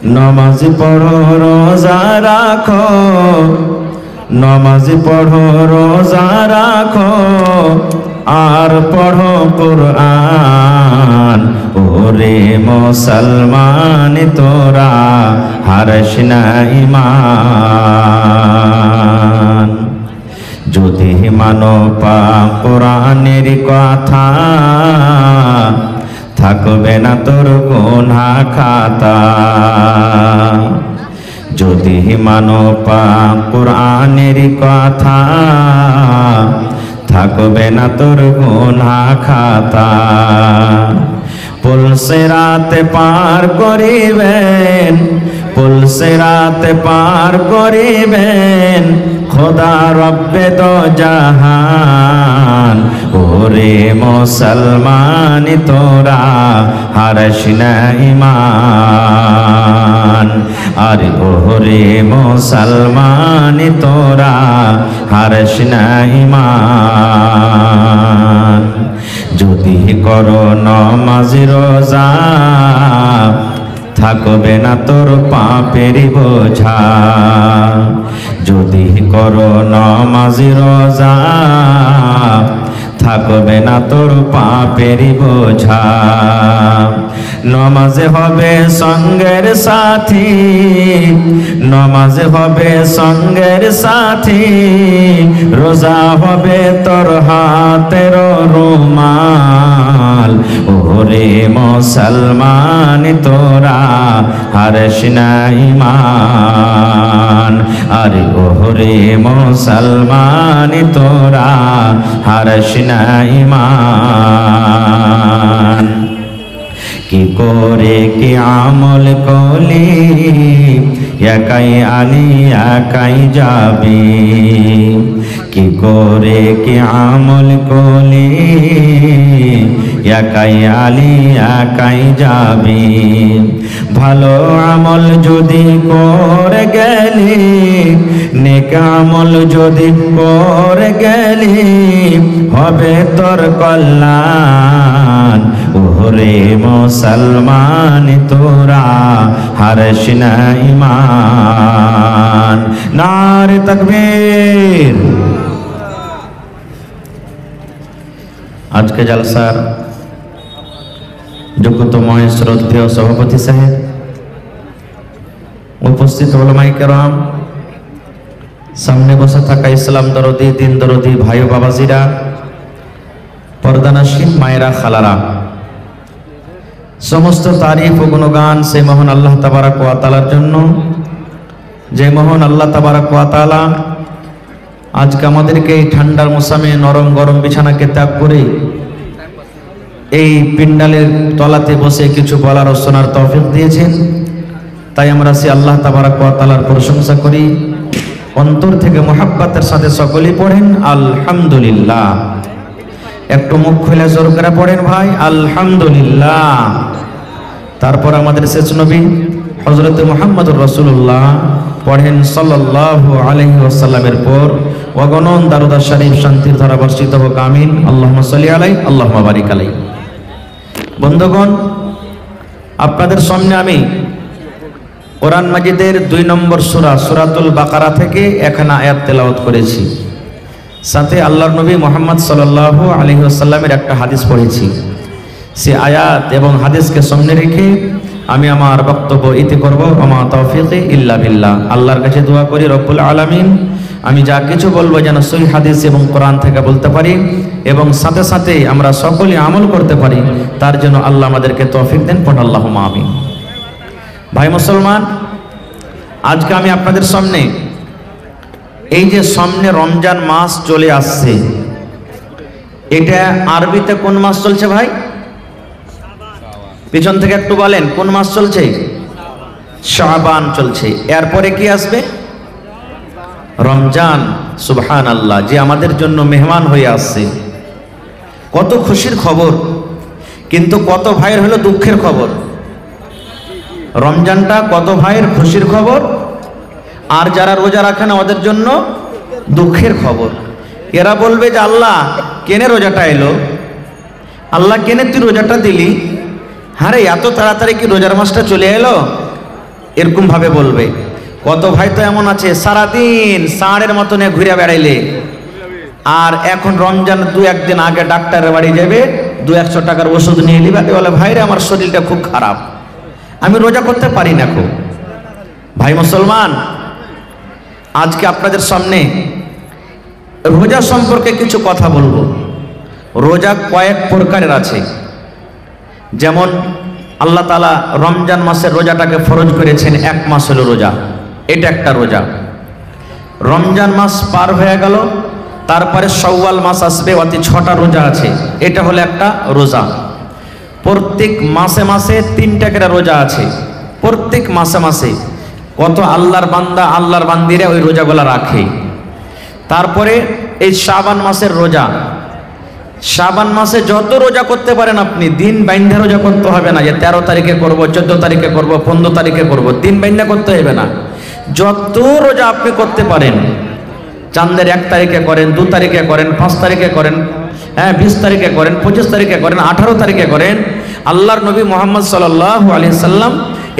নমাজ পড়ো রোজা রাখো, নমাজ পড়ো রোজা রাখো, আর পড়ো কুরআন। ওরে মুসলমান তোরা হারিস না ঈমান। যদি মানো পাক কোরআনের কথা, থাকবে না তোর গুনাহ খাতা। যদি মানো পাক কোরআনের কথা, থাকবে না তোর গুনাহ খাতা। পুলসিরাতে পার করিবেন, পুলসিরাতে পার করিবেন খোদা রব্বে দো জাহান। ওরে মুসলমান তোরা হারিস না ঈমান। আরে ওরে মুসলমান তোরা হারিস না ঈমান। যদি করো নমাজ রোজা, থাকবে না তোর পাপের বোঝা। যদি করো নমাজ রোজা, থাকবে না তোর পাপের বোঝা। নমাজে হবে সঙ্গের সাথী, নমাজে হবে সঙ্গের সাথী। রোজা হবে তোর হাতের রুমাল। ওরে মুসলমান তোরা হারিস না ঈমান। আরে ওরে মুসলমান তোরা হারিস না ঈমান। কি করে কি আমল কলি, একাই আলি একাই যাবি। কি করে কি আমল কলি, একাই আলি একাই যাবি। ভালো আমল যদি করে গেলি, নেক আমল যদি করে গেলি, হবে তোর কল্যাণ। ওরে মুসলমান তোরা হারিস না ঈমান। নারে তাকবীর। আজকে জলসার যোগ্যতময় শ্রদ্ধেয় সভাপতি সাহেব, উপস্থিত উলামায়ে কেরাম, সামনে বসে থাকা ইসলাম দরদি দিন দরদি ভাই ও বাবাজিরা, পর্দানাশীন মায়েরা খালারা, সমস্ত তারিফ ও গুণগান সেই মহান আল্লাহ তাবারক ওয়া তাআলার জন্য, যে মহান আল্লাহ তাবারক ওয়া তাআলা আজকে আমাদেরকে এই ঠান্ডার মৌসুমে নরম গরম বিছানাকে ত্যাগ করে এই পিন্ডালের তলাতে বসে কিছু বলার ও শোনার তৌফিক দিয়েছেন। তাই আমরা সেই আল্লাহ তাবারক ওয়া তাআলার প্রশংসা করি, অন্তর থেকে মুহাব্বতের সাথে সকলেই পড়েন আলহামদুলিল্লাহ। একটু মুখ খুলে জোর করে পড়েন ভাই আলহামদুলিল্লাহ। তারপর আমাদের শেষ নবী হযরত মুহাম্মদুর রাসূলুল্লাহ পড়েন সাল্লাল্লাহু আলাইহি ওয়াসাল্লামের পর অগণন দারুদ শরীফ শান্তির ধারা বর্ষিত হোক, আমিন। আল্লাহুম্মা সাল্লি আলাইহি আল্লাহুম্মা বারিক আলাইহি। বন্ধুগণ, আপনাদের সামনে আমি কোরআন মাজিদের 2 নম্বর সূরা সূরাতুল বাকারা থেকে এখানে আয়াত তেলাওয়াত করেছি, সাথে আল্লাহর নবী মুহাম্মদ সাল্লাল্লাহু আলাইহি ওয়াসাল্লামের একটা হাদিস পড়েছি। সে আয়াত এবং হাদিসকে সামনে রেখে আমি আমার বক্তব্য ইতি করব। আমা তাওফীকি ইল্লা বিল্লাহ। আল্লাহর কাছে দোয়া করি রব্বুল আলামিন আমি যা কিছু বলবো যেন সহিহ হাদিস এবং কোরআন থেকে বলতে পারি এবং সাথে সাথে আমরা সকলে আমল করতে পারি, তার জন্য আল্লাহ আমাদেরকে তৌফিক দেন। পড় আল্লাহুম্মা আমিন। ভাই মুসলমান, আজকে আমি আপনাদের সামনে এই যে সামনে রমজান মাস চলে আসছে, এটা আরবিতে কোন মাস চলছে ভাই? পিছন থেকে একটু বলেন, কোন মাস চলছে? শাবান চলছে। এরপরে কি আসবে? রমজান। সুবহানাল্লাহ, যে আমাদের জন্য মেহমান হয়ে আসছে। কত খুশির খবর, কিন্তু কত ভাইয়ের হলো দুঃখের খবর। রমজানটা কত ভাইয়ের খুশির খবর, আর যারা রোজা রাখে না ওদের জন্য দুঃখের খবর। এরা বলবে যে আল্লাহ কেনে রোজাটা এলো, আল্লাহ কেনে তুই রোজাটা দিলি, আরে এত তাড়াতাড়ি কি রোজার মাসটা চলে এলো? এরকম ভাবে বলবে। কত ভাই তো এমন আছে সারাদিন ষাঁড়ের মতনে ঘুরে বেড়াইলে, আর এখন রমজান 2-1 দিন আগে ডাক্তারের বাড়ি যাবে, 200-100 টাকার ওষুধ নিয়ে নিবে, বলে ভাইরে আমার শরীরটা খুব খারাপ, আমি রোজা করতে পারি না। খুব ভাই মুসলমান, আজকে আপনাদের সামনে রোজা সম্পর্কে কিছু কথা বলবো। রোজা কয়েক প্রকারের আছে। যেমন আল্লাহ তাআলা রমজান মাসের রোজাটাকে ফরজ করেছেন, 1 মাস হলো রোজা, এটা একটা রোজা। রমজান মাস পার হয়ে গেল, তারপরে শাওয়াল মাস আসবে, অতি 6টা রোজা আছে, এটা হলো একটা রোজা। প্রত্যেক মাসে মাসে 3টা করে রোজা আছে, প্রত্যেক মাসে মাসে কত আল্লাহর বান্দা আল্লাহর বান্দিরা ওই রোজাগুলো রাখে। তারপরে এই শাবান মাসের রোজা, শাবান মাসে যত রোজা করতে পারেন আপনি, দিন বাইন্ধা রোজা করতে হবে না যে 13 তারিখে করব, 14 তারিখে করব, 15 তারিখে করব, দিন বাইন্ধা করতে হবে না। যত রোজা আপনি করতে পারেন, চাঁদের 1 তারিখে করেন, 2 তারিখে করেন, 5 তারিখে করেন, 20 তারিখে করেন, 25 তারিখে করেন, 18 তারিখে করেন। আল্লাহর নবী মুহাম্মদ সাল্লাল্লাহু আলাইহি সাল্লাম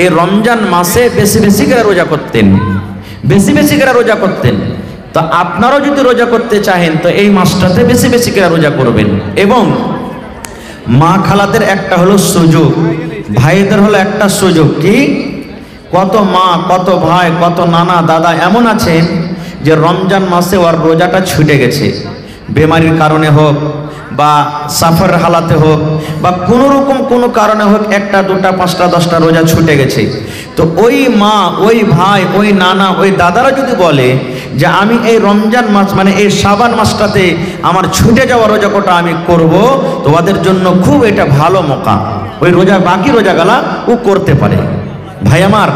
এই রমজান মাসে বেশি বেশি করে রোজা করতেন, বেশি বেশি করে রোজা করতেন। তো আপনারাও যদি রোজা করতে চাহেন তো এই মাসটাতে বেশি বেশি করে রোজা করবেন। এবং মা খালাদের একটা হলো সুযোগ, ভাইদের হলো একটা সুযোগ। কি? কত মা, কত ভাই, কত নানা দাদা এমন আছেন যে রমজান মাসে ওর রোজাটা ছুটে গেছে, বেমারির কারণে হোক বা সাফার হালাতে হোক বা কোনো রকম কোনো কারণে হোক, 1টা 2টা 5টা 10টা রোজা ছুটে গেছে। তো ওই মা, ওই ভাই, ওই নানা, ওই দাদারা যদি বলে যে আমি এই রমজান মাস মানে এই শাবান মাসটাতে আমার ছুটে যাওয়া রোজা কোটা আমি করব, তো ওদের জন্য খুব এটা ভালো মৌকা, ওই রোজা বাকি রোজাগুলা ও করতে পারে। ভাই আমার,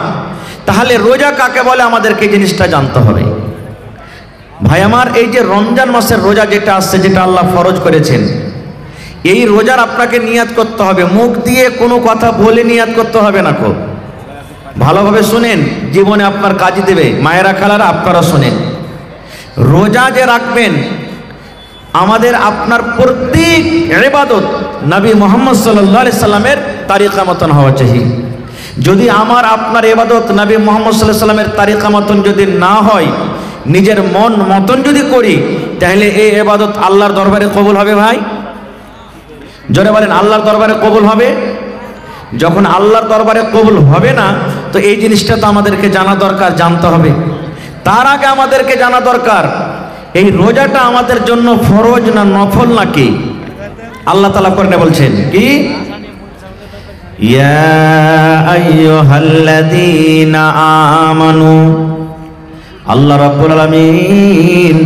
তাহলে রোজা কাকে বলে আমাদেরকে জিনিসটা জানতে হবে। ভাই আমার, এই যে রমজান মাসের রোজা যেটা আসছে, যেটা আল্লাহ ফরজ করেছেন, এই রোজার আপনাকে নিয়াত করতে হবে, মুখ দিয়ে কোনো কথা বলে নিয়াত করতে হবে না। খুব ভালোভাবে শুনেন, জীবনে আপনার কাজে দেবে। মায়েরা খালারা আপনারা শুনেন, রোজা যে রাখবেন, আমাদের আপনার প্রত্যেক ইবাদত নবী মুহাম্মদ সাল্লাল্লাহু আলাইহি সাল্লামের তারিকা মতন হওয়া চাই। যদি আমার আপনার ইবাদত নবী মুহাম্মদ সাল্লাল্লাহু আলাইহি সাল্লামের তারিকা মতন যদি না হয়, নিজের মন মতন যদি করি, তাহলে এই ইবাদত আল্লাহর দরবারে কবুল হবে। ভাই জোরে বলেন, আল্লাহর দরবারে কবুল হবে? যখন আল্লাহর দরবারে কবুল হবে না, তো এই জিনিসটা তো আমাদেরকে জানা দরকার, জানতে হবে। তার আগে আমাদেরকে জানা দরকার এই রোজাটা আমাদের জন্য ফরজ না নফল নাকি। আল্লাহ তাআলা কোরআনে বলছেন কি, ইয়া আইয়ুহাল্লাযীনা আমানু, আল্লাহ রাব্বুল আলামিন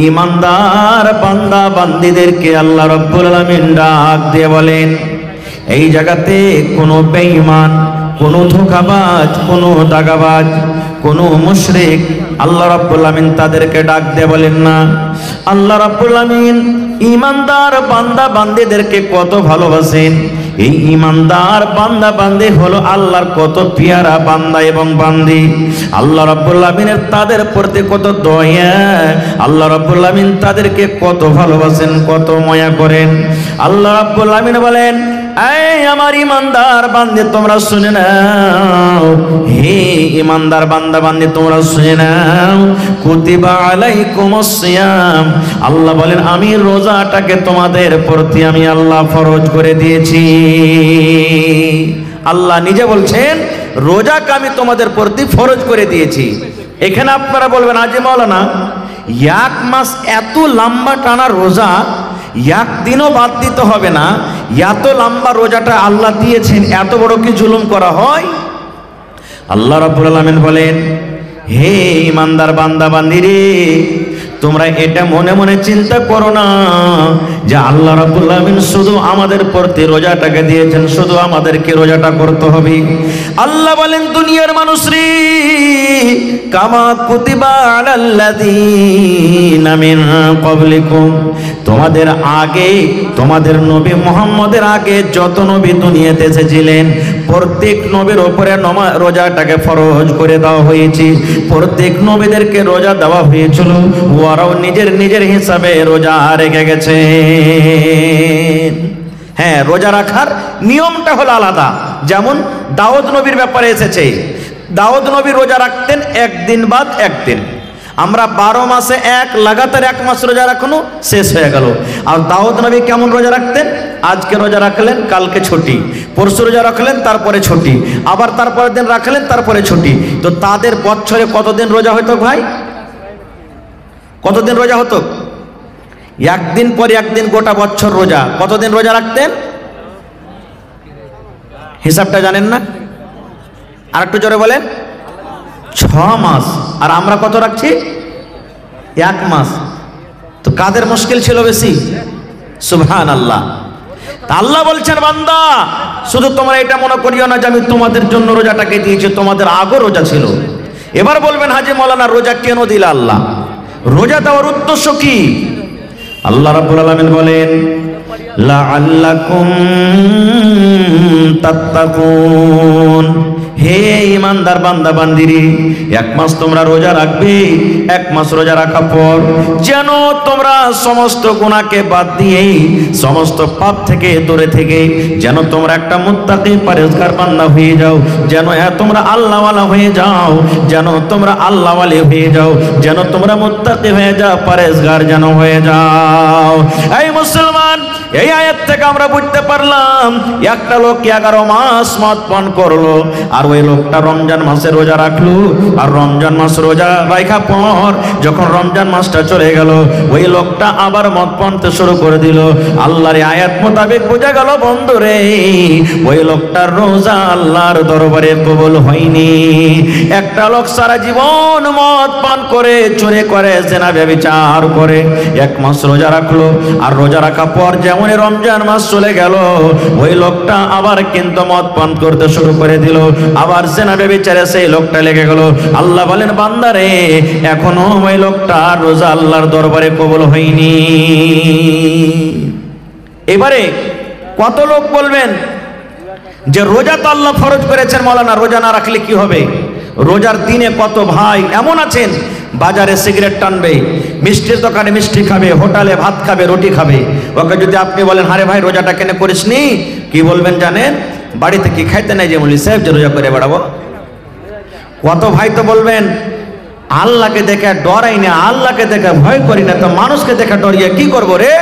ঈমানদার বান্দা বান্দীদেরকে আল্লাহ রাব্বুল আলামিন ডাক দিয়ে বলেন, এই জায়গাতে কোনো বেঈমান, কোনো ধোঁকাবাজ, কোনো দাগাবাজ, কোনো মুশরিক আল্লাহ রাব্বুল আলামিন তাদেরকে ডাক দিয়ে বলেন না। আল্লাহ রাব্বুল আলামিন ঈমানদার বান্দা বান্দীদেরকে কত ভালোবাসেন। এই ঈমানদার বান্দা বান্দী হলো আল্লাহর কত পেয়ারা বান্দা এবং বান্দি। আল্লাহ রাব্বুল আলামিনের তাদের প্রতি কত দয়া, আল্লাহ রাব্বুল আলামিন তাদেরকে কত ভালোবাসেন, কত মায়া করেন। আল্লাহ রাব্বুল আলামিন বলেন, এই আমার ঈমানদার বান্দী তোমরা শুনে নাও, হে ঈমানদার বান্দা বান্দী তোমরা শুনে নাও, কুতিবা আলাইকুমুস সিয়াম, আল্লাহ বলেন আমি রোজাটাকে তোমাদের প্রতি আমি আল্লাহ ফরজ করে দিয়েছি। আল্লাহ নিজে বলছেন রোজাকে আমি তোমাদের প্রতি ফরজ করে দিয়েছি। এখানে আপনারা বলবেন, আজি মাওলানা 1 মাস এত লম্বা টানা রোজা, 1 দিনও বাদ দিতে হবে না, এত লম্বা রোজাটা আল্লাহ দিয়েছেন, এত বড় কি জুলুম করা হয়? আল্লাহ রাব্বুল আলামিন বলেন, হে ঈমানদার বান্দা বান্দিরে, তোমরা এটা মনে মনে চিন্তা করো না যে আল্লাহ রাব্বুল আলামিন শুধু আমাদের প্রতি রোজাটাকে দিয়েছেন, শুধু আমাদেরকে রোজাটা করতে হবে। আল্লাহ বলেন, দুনিয়ার মানুষরে, কামা কুতিবা আলাল্লাযীনা মিন ক্বাবলিকুম, তোমাদের আগে, তোমাদের নবী মুহাম্মদের আগে যত নবী দুনিয়াতে এসেছিলেন, প্রত্যেক নবীর উপরে রোজাটাকে ফরজ করে দেওয়া হয়েছে। প্রত্যেক নবীদেরকে রোজা দেওয়া হয়েছিল, ওরাও নিজের নিজের হিসাবে রোজা রেখে গেছে। হ্যাঁ, রোজা রাখার নিয়মটা হলো আলাদা। যেমন দাউদ নবীর ব্যাপারে এসেছে, দাউদ নবী রোজা রাখতেন একদিন বাদ একদিন। আমরা 12 মাসে লাগাতার 1 মাস রোজা রাখনো শেষ হয়ে গেল। আর দাউদ নবী কেমন রোজা রাখতেন? আজকে রোজা রাখলেন, কালকে ছুটি, পরশু রোজা রাখলেন, তারপরে ছুটি, আবার তারপরের দিন রাখলেন, তারপরে ছুটি। তো তাদের বছরে কতদিন রোজা হতো ভাই? কতদিন রোজা হতো? একদিন পর একদিন গোটা বছর রোজা। কতদিন রোজা রাখতেন হিসাবটা জানেন না? আর একটু জোরে বলেন। 6 মাস। আর আমরা কত রাখছি? 1 মাস। তো কাদের মুশকিল ছিল বেশি? সুবহানাল্লাহ। তা আল্লাহ বলছেন, বান্দা শুধু তোমরা এটা মনে করিও না যে আমি তোমাদের জন্য রোজাটাকে দিয়েছি, তোমাদের আগেও রোজা ছিল। এবার বলবেন, হাজি মাওলানা রোজা কেন দিল আল্লাহ? রোজা দেওয়ার উদ্দেশ্য কি? আল্লাহ রাব্বুল আলামিন বলেন, লাআল্লাকুম তাত্তাকুন। হে ইমানদার বান্দা বান্দিরে, 1 মাস তোমরা রোজা রাখবে। 1 মাস রোজা রাখার পর যেন তোমরা সমস্ত গুনাহকে বাদ দিয়ে, সমস্ত পাপ থেকে দূরে থেকে যেন তোমরা একটা মুত্তাকি পরহেজগার বান্দা হয়ে যাও, যেন তোমরা আল্লাহওয়ালা হয়ে যাও, যেন তোমরা আল্লাহওয়ালি হয়ে যাও, যেন তোমরা মুত্তাকি হয়ে যাও, পরহেজগার যেন হয়ে যাও। এই মুসলমান, এই আয়াত থেকে আমরা বুঝতে পারলাম একটা লোক 11 মাস মদ পান করলো, আর ওই লোকটা রমজান মাসে রোজা রাখলো। আর রমজান মাস রোজা রাখার পর যখন রমজান মাসটা চলে গেল, ওই লোকটা আবার মদ পানতে শুরু করে দিল। আল্লাহর আয়াত মোতাবেক বোঝা গেল, বন্ধুরে, ওই লোকটার রোজা আল্লাহর দরবারে কবুল হয়নি। একটা লোক সারা জীবন মদ পান করে, চুরি করে, জেনা ব্যভিচার করে 1 মাস রোজা রাখলো। আর রোজা রাখার পর যেমন রমজান মাস চলে গেল, ওই লোকটা আবার কিন্তু মদ পান করতে শুরু করে দিল, আবার জেনা ব্যভিচারে সেই লোকটা লেগে গেল। আল্লাহ বলেন, বান্দারে, এখনো ওই লোকটা রোজা আল্লাহর দরবারে কবুল হয়নি। এবারে কত লোক বলবেন যে রোজা তো আল্লাহ ফরজ করেছেন, মাওলানা রোজা না রাখলে কি হবে? রোজার দিনে কত ভাই এমন আছেন, বাজারে সিগারেট টানবে, মিষ্টির দোকানে মিষ্টি খাবে, হোটেলে ভাত খাবে, রুটি খাবে। ওকে যদি আপনি বলেন, আরে ভাই রোজাটা কেন করিসনি, কি বলবেন জানেন? বাড়িতে কি খাইতে নাই যে মৌলভী সাহেব যে রোজা করে বেড়াবো। কত ভাই তো বলবেন, আল্লাহকে দেখে ডরাই না, আল্লাহকে দেখে ভয় করি না, তো মানুষকে দেখে ডরিয়ে কি করব রে?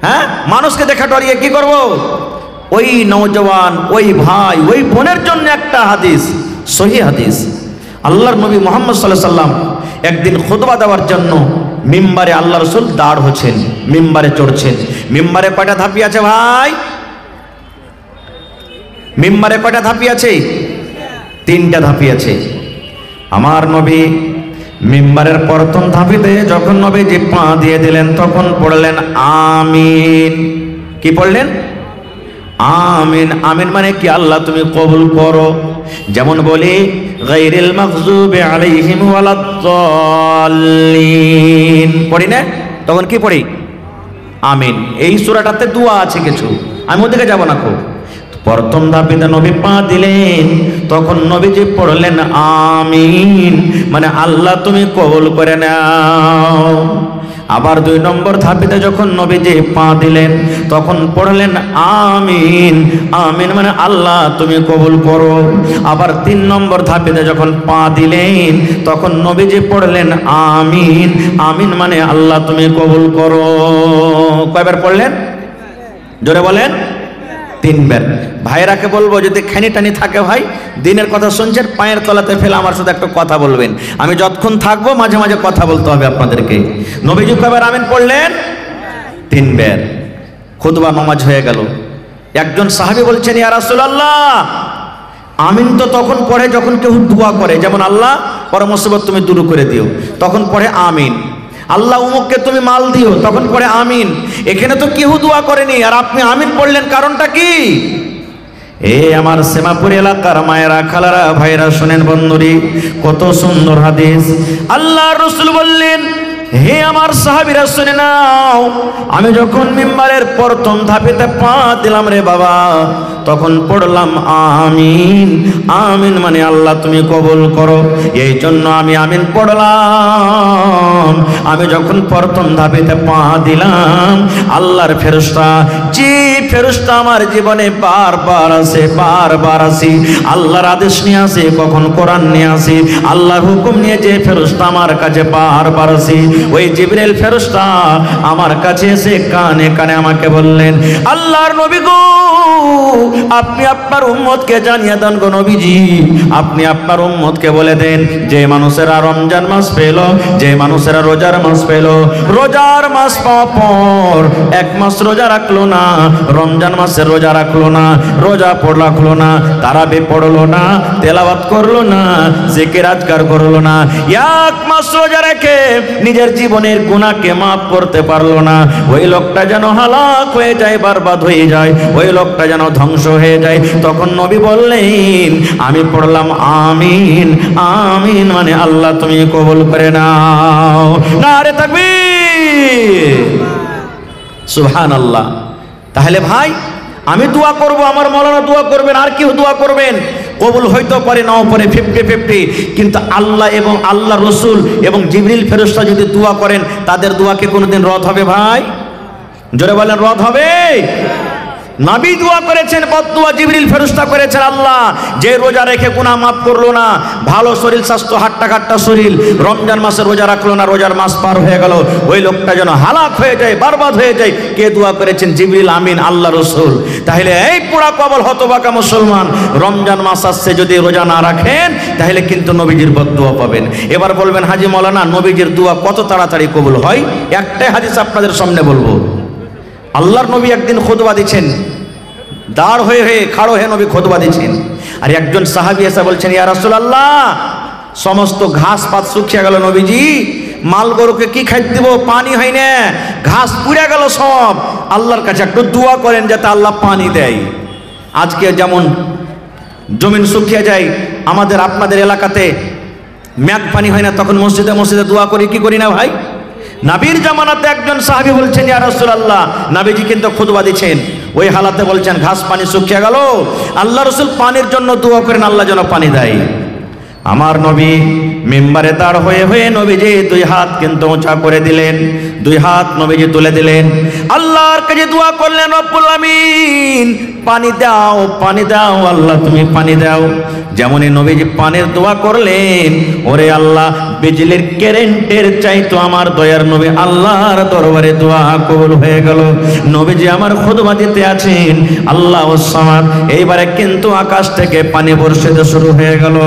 হ্যাঁ, মানুষকে দেখে ডরিয়ে কি করব? ওই নওজওয়ান, ওই ভাই, ওই বোনের জন্য একটা হাদিস, সহিহ হাদিস। আল্লাহর নবী মুহাম্মদ সাল্লাল্লাহু আলাইহি সাল্লাম একদিন খুতবা দেওয়ার জন্য মিম্বারে আল্লাহ রাসূল দাঁড় হচ্ছেন, মিম্বারে চড়ছেন। মিম্বারে কয়টা ধাপি আছে ভাই? মিম্বারে কয়টা ধাপি আছে? 3টা ধাপি আছে। আমার নবী মিম্বারের প্রথম ধাপিতে যখন নবীজি পা দিয়ে দিলেন, তখন পড়লেন আমিন। কি পড়লেন? আমিন। আমিন মানে কি? আল্লাহ তুমি কবুল করো। যেমন বলি, গায়রিল মাগযুবি আলাইহিম ওয়ালাদ-দাল্লিন পড়ি না, তখন কি পড়ি? আমিন। এই সূরাটাতে দোয়া আছে কিছু, আমি ওদিকে যাব না। খুব প্রথম ধাপিতে নবী পা দিলেন, তখন নবীজি পড়লেন আমিন, মানে আল্লাহ তুমি কবুল করে নাও। আবার 2 নম্বর ধাপিতে যখন নবীজি পা দিলেন, তখন পড়লেন আমিন। আমিন মানে আল্লাহ তুমি কবুল করো। আবার 3 নম্বর ধাপিতে যখন পা দিলেন, তখন নবীজি পড়লেন আমিন। আমিন মানে আল্লাহ তুমি কবুল করো। কয়বার পড়লেন? জোরে বলেন। 3 বার। ভাইরাকে বলবো, যদি খানি টানি থাকে ভাই, দিনের কথা শুনছেন, পায়ের তলাতে ফেলে আমার সাথে একটা কথা বলবেন। আমি যতক্ষণ থাকবো মাঝে মাঝে কথা বলতে হবে আপনাদেরকে। নবীজি কয়বার আমিন পড়লেন? 3 বার। খুতবা নামাজ হয়ে গেল। একজন সাহাবী বলছেন, ইয়া রাসূলুল্লাহ, আমিন তো তখন পড়ে যখন কেউ দোয়া করে, যেমন আল্লাহ পর মুসিবত তুমি দূর করে দিও, তখন পড়ে আমিন। আল্লাহ উমুককে তুমি মাল দিও, তখন পড়ে আমিন। এখানে তো কেউ দোয়া করেনি, আর আপনি আমিন পড়লেন, কারণটা কি? এ আমার সেমাপুর এলাকার মায়েরা, খালারা, ভাইরা, শুনেন বন্ধুরি, কত সুন্দর হাদিস। আল্লাহ রাসূল বললেন, হে আমার সাহাবীরা শুনে নাও, আমি যখন মিম্বারের প্রথম ধাপেতে পা দিলাম রে বাবা, তখন পড়লাম আমিন। আমিন মানে আল্লাহ তুমি কবুল করো, এই জন্য আমি আমিন পড়লাম। আমি যখন প্রথম ধাপেতে পা দিলাম, আল্লাহর ফেরেশতা, যে ফেরেশতা আমার জীবনে বারবার আসি, আল্লাহর আদেশ নিয়ে আসে, কখন কোরআন নিয়ে আসি, আল্লাহর হুকুম নিয়ে যে ফেরেশতা আমার কাছে বারবার আসি, ওই জিবরিল ফেরেশতা আমার কাছে এসে কানে কানে আমাকে বললেন, আল্লাহর নবী গো, আপনি আপনার উম্মতকে জানিয়ে দেন গো নবীজি, আপনি আপনার উম্মতকে বলে দেন, যে মানুষেরা রমজান মাস পেল, যে মানুষেরা রোজার মাস পেল, রোজার মাস পাওয়ার পর এক মাস রোজা রাখলো না, রমজান মাসে রোজা রাখলো না, রোজা রাখলো না, তারাবি পড়লো না, তেলাওয়াত করলো না, জিকির আজকার করলো না, এক মাস রোজা রেখে নিজের জীবনের গুনাহকে মাফ করতে পারলো না, ওই লোকটা যেন হালাক হয়ে যায়, বরবাদ হয়ে যায়, ওই লোকটা যেন ধ্বংস হয়ে যায়। তখন নবী বললেন, আমি পড়লাম আমিন। আমিন মানে আল্লাহ তুমি কবুল করে নাও। নারে তাকবীর, সুবহানাল্লাহ। তাহলে ভাই, আমি দোয়া করব, আমার মাওলানা দোয়া করবেন, আর কেউ দোয়া করবেন, কবুল হইতে পারে নাও পারে, 50-50, কিন্তু আল্লাহ এবং আল্লাহ রসুল এবং জিবরিল ফেরেশতা যদি দোয়া করেন, তাদের দোয়াকে কোনোদিন রদ হবে ভাই? জোরে বলেন, রদ হবে? নবী দোয়া করেছেন, বদদুয়া জিবরিল ফেরেশতা করেছেন, আল্লাহ যে রোজা রেখে গুনাহ মাফ করলো না, ভালো শরীর স্বাস্থ্য হাট্টা কাট্টা শরীর, রমজান মাসে রোজা রাখলো না, রোজার মাস পার হয়ে গেল, ওই লোকটা যেন হালাক হয়ে যায়, বরবাদ হয়ে যায়। কে দোয়া করেছেন? জিবরিল আমিন, আল্লাহ রসুল। তাহলে এই পোড়া কবল হতবাকা মুসলমান, রমজান মাস আসছে, যদি রোজা না রাখেন তাহলে কিন্তু নবীজির বদদুয়া পাবেন। এবার বলবেন, হাজি মাওলানা নবীজির দোয়া কত তাড়াতাড়ি কবুল হয়? একটাই হাদিস আপনাদের সামনে বলবো। আল্লাহর নবী একদিন খুতবা দিচ্ছেন, দাঁড় হয়ে খাড়ো হয়ে নবী খুতবা দিচ্ছেন, আর একজন সাহাবী এসে বলছেন, ইয়া রাসূলুল্লাহ, সমস্ত ঘাস পাত শুকিয়ে গেল নবীজি, মাল গরুকে কি খাইতে দেব, পানি হয় না, ঘাস পুড়ে গেল সব, আল্লাহর কাছে একটু দোয়া করেন যাতে আল্লাহ পানি দেয়। আজকে যেমন জমিন শুকিয়ে যায়, আমাদের আপনাদের এলাকাতে মেঘ পানি হয় না, তখন মসজিদে মসজিদে দোয়া করি, কি করি না ভাই? নবীর জামানাতে একজন সাহাবী বলছেন, ইয়া রাসূলুল্লাহ, নবীজি কিন্তু খুতবা দিচ্ছেন, ওই হালাতে বলছেন ঘাস পানি শুকিয়ে গেল, আল্লাহ রসুল পানির জন্য দোয়া করেন, আল্লাহ যেন পানি দেয়। আমার নবী মিম্বারে দাঁড় হয়ে নবীজি দুই হাত কিন্তু উঁচা করে দিলেন, দুই হাত নবীজি তুলে দিলেন, আল্লাহর কাছে দোয়া করলেন, রব্বুল আমিন পানি দাও, পানি দাও, আল্লাহ তুমি পানি দাও। যেমনই নবীজি পানির দোয়া করলেন, ওরে আল্লাহ, বিজলির কারেন্টের চাইতো আমার দয়ার নবী আল্লাহর দরবারে দোয়া কবুল হয়ে গেল। নবীজি আমার খুতবা দিতে আছেন, আল্লাহুস সামাদ, এইবারে কিন্তু আকাশ থেকে পানি বর্ষিত শুরু হয়ে গেল।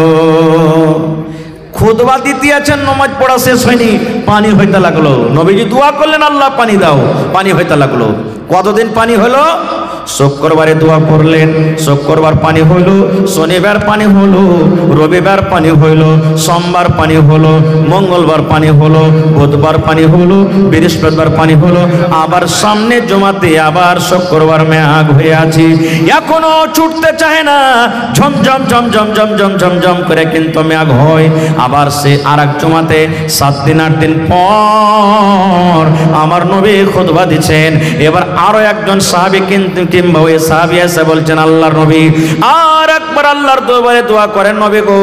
খুতবা দিতে আছেন, নামাজ পড়া শেষ হয়নি, পানি হইতে লাগলো। নবীজি দোয়া করলেন, আল্লাহ পানি দাও, পানি হইতে লাগলো। কতদিন পানি হলো? শুক্রবারে দোয়া করলেন, শুক্রবার পানি হইল, শনিবার পানি হলো, রবিবার পানি হইল, সোমবার পানি হলো, মঙ্গলবার পানি হলো, বুধবার পানি হলো, বৃহস্পতিবার পানি হলো, আবার সামনে জমাতে আবার শুক্রবার মেঘ হয়ে আছে, এখনো ছুটতে চায় না, ঝমঝম ঝমঝম ঝমঝম ঝমঝম করে কিন্তু মেঘ হয়। আবার সে আর এক জমাতে 7 দিন 8 দিন পর আমার নবী খুতবা দিচ্ছেন। এবার আরো একজন সাহাবী কিন্তু কিংবা ওই সাহাবী এসে বলছেন, আল্লাহর নবী আর একবার আল্লাহর দরবারে দোয়া করেন, নবী গো,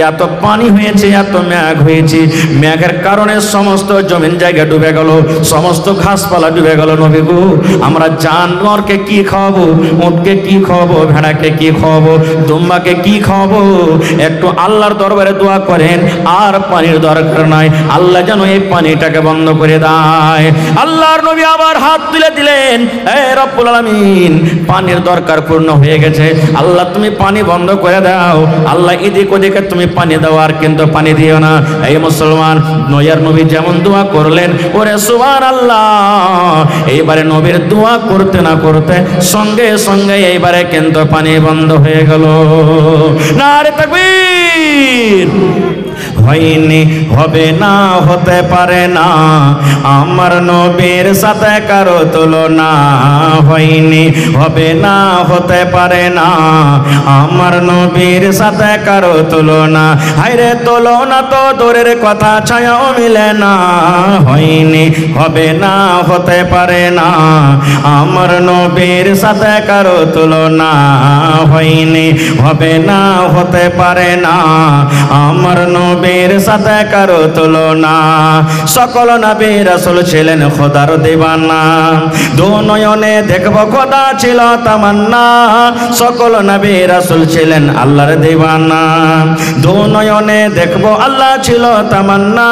এত পানি হয়েছে, এত মেঘ হয়েছে, মেঘের কারণে সমস্ত জমিন জায়গা ডুবে গেল, সমস্ত ঘাসপালা ডুবে গেল, নবী গো, আমরা জানোয়ারকে কি খাওয়াবো, উটকে কি খাওয়াবো, ভেড়াকে কি খাওয়াবো, দুম্বাকে কি খাওয়াবো? একটু আল্লাহর দরবারে দোয়া করেন, আর পানির দরকার নাই, আল্লাহ যেন এই পানিটাকে বন্ধ করে দেয়। আল্লাহর নবী আবার হাত তুলে দিলেন, হে রব্বুল আলামিন, পানির দরকার পূর্ণ হয়ে গেছে, আল্লাহ তুমি পানি বন্ধ করে দাও, আল্লাহ এদিক ওদিকে তুমি পানি দাও, আর কিন্তু পানি দিও না। এই মুসলমান, নয়ার নবী যেমন দোয়া করলেন, ওরে সুবহানাল্লাহ, এইবারে নবীর দোয়া করতে না করতে সঙ্গে সঙ্গে এইবারে কিন্তু পানি বন্ধ হয়ে গেল। নারে তাকবীর। হয়নি, হবে না, হতে পারে না। আমার নবীর সাথে কারো তুলনা, হয়নি, হবে না, হতে পারে না। আমার নবীর সাথে কারো তুলনা, হায়রে তুলনা তো দূরের কথা, ছায়াও মিলে না। হয়নি, হবে না, হতে পারে না। আমার নবীর সাথে কারো তুলনা, হয়নি, হবে না, হতে পারে না। আমার নবীর সাথে কারো তুলনা। সকল নবী রাসূল ছিলেন খোদার দিওয়ানা, দু নয়নে দেখব খোদা ছিল তামান্না। সকল নবী রাসূল ছিলেন আল্লাহর দিওয়ানা, দু নয়নে দেখব আল্লাহ ছিল তামান্না।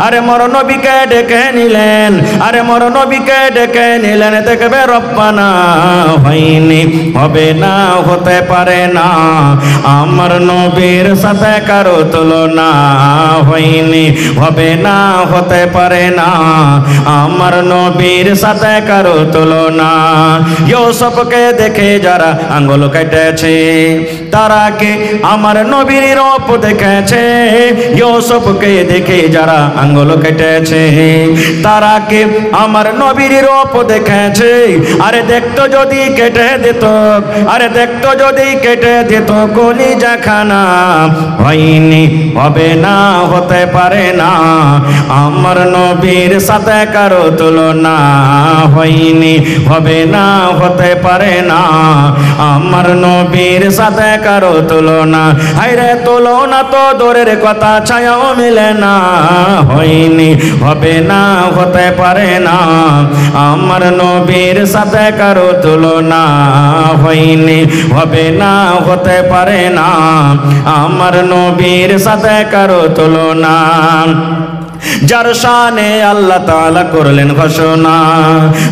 আরে মোর নবীকে ডেকে নিলেন, আরে মোর নবীকে ডেকে নিলেন, দেখবে রব্বানা। হয়নি, হবে না, হতে পারে না। আমার নবীর সাথে কারো তুলনা, হয়নি, হবে না, হতে পারে না। আমার নবীর সাথে কারো তুলনা। ইউসুফকে দেখে যারা আঙ্গুল কেটেছে, তারা কে আমার নবীর রূপ দেখেছে। ইউসুফকে দেখে যারা আঙ্গুল কেটেছে, তারা কে আমার নবীর রূপ দেখেছে। আরে দেখতো যদি কেটে দিত, আরে দেখতো যদি কেটে দিত কলিজা খানা। হয়নি, হবে না, হতে পারে না। আমার নবীর সাথে কারো তুলনা, হয়নি, হবে না, হতে পারে না। আমার নবীর সাথে কারো তুলনা, হায়রে তুলনা তো দূরের কথা, ছায়াও মিলে না। হয়নি, হবে না, হতে পারে না। আমার নবীর সাথে কারো তুলনা, হয়নি, হবে না, হতে পারে না। আমার নবীর সাথে কারো তুলনা। যার শানে আল্লাহ তাআলা করলেন ঘোষণা,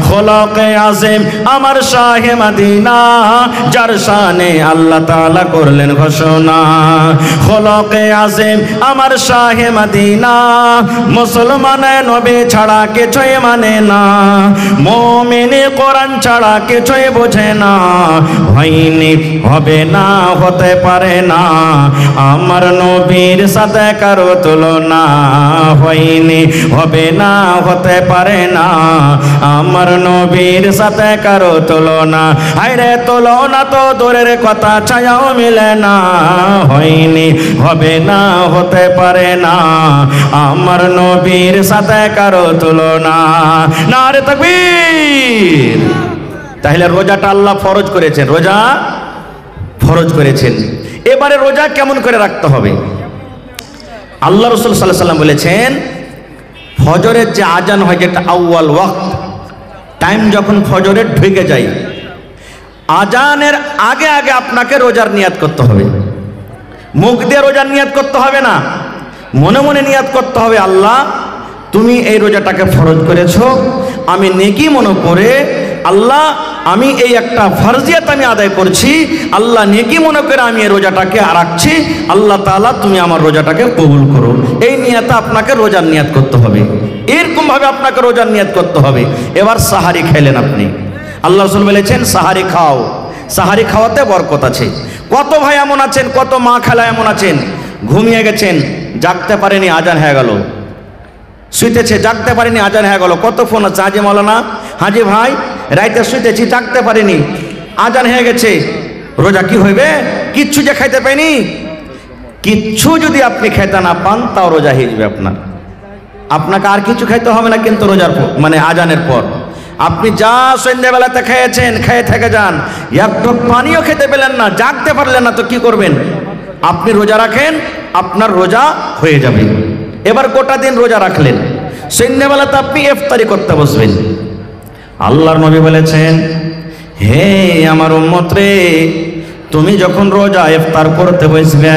খোলকে আযীম আমার শাহে মদিনা। যার শানে আল্লাহ তাআলা করলেন ঘোষণা, খোলকে আযীম আমার শাহে মদিনা। মুসলমান নবী ছাড়া কিছুই মানে না, মুমিন কোরআন ছাড়া কিছুই বোঝে না। হয়নি, হবে না, হতে পারে না। আমার নবীর সাথে কারো তুলনা, হয়নি, হবে না, হতে পারে না। আমার নবীর সাথে কারো তুলনা, হায়রে তুলনা তো দূরের কথা, ছায়াও মিলে না। হয়নি, হবে না, হতে পারে না। আমার নবীর সাথে কারো তুলনা। নারে তাকবীর। তাহলে রোজাটা আল্লাহ ফরজ করেছেন, রোজা ফরজ করেছেন। এবারে রোজা কেমন করে রাখতে হবে? আল্লাহ রাসূল সাল্লাল্লাহু আলাইহি ওয়াসাল্লাম বলেছেন, ফজরের যে আজান হয়, যেটা আউয়াল ওয়াক্ত, টাইম যখন ফজরের ঢুকে যায়, আজানের আগে আগে আপনাকে রোজার নিয়াত করতে হবে। মুখ দিয়ে রোজার নিয়াত করতে হবে না, মনে মনে নিয়াত করতে হবে, আল্লাহ তুমি এই রোজাটাকে ফরজ করেছো, আমি নেকি মনে করে আল্লাহ আমি এই একটা ফরজিয়াত আমি আদায় করছি, আল্লাহ নেকি মনে করে আমি এই রোজাটাকে রাখছি, আল্লাহ তাআলা তুমি আমার রোজাটাকে কবুল করো। এই নিয়াতে আপনাকে রোজার নিয়াত করতে হবে, এরকম ভাবে আপনাকে রোজার নিয়াত করতে হবে। এবার সাহারি খাইলেন আপনি, আল্লাহ রাসূল বলেছেন সাহারি খাও, সাহারি খাওয়াতে বরকত আছে। কত ভাই এমন আছেন, কত মা খালা এমন আছেন, ঘুমিয়ে গেছেন, জাগতে পারেনি, আজান হয়ে গেল, শুইতেছে, জাগতে পারেনি, আজান হয়ে গেল। কত ফোন আছে, হাজি মাওলানা, হাজি ভাই রাইতে শুইতেছি, জাগতে পারিনি, আজান হয়ে গেছে, রোজা কি হইবে? কিচ্ছু যে খাইতে পাইনি, কিচ্ছু যদি আপনি খেতে না পান তাও রোজা হয়ে যাবে আপনার। আপনাকে আর কিছু খাইতে হবে না, কিন্তু রোজার পর মানে আজানের পর আপনি যা সন্ধ্যাবেলাতে খেয়েছেন, খেয়ে থেকে যান, একটু পানিও খেতে পেলেন না, জাগতে পারলেন না, তো কি করবেন? আপনি রোজা রাখেন, আপনার রোজা হয়ে যাবে। এবার গোটা দিন রোজা রাখলেন, সন্ধ্যাবেলাতে আপনি ইফতারি করতে বসবেন। আল্লাহর নবী বলেছেন, হে আমার উম্মত রে, তুমি যখন রোজা ইফতার করতে বসবে,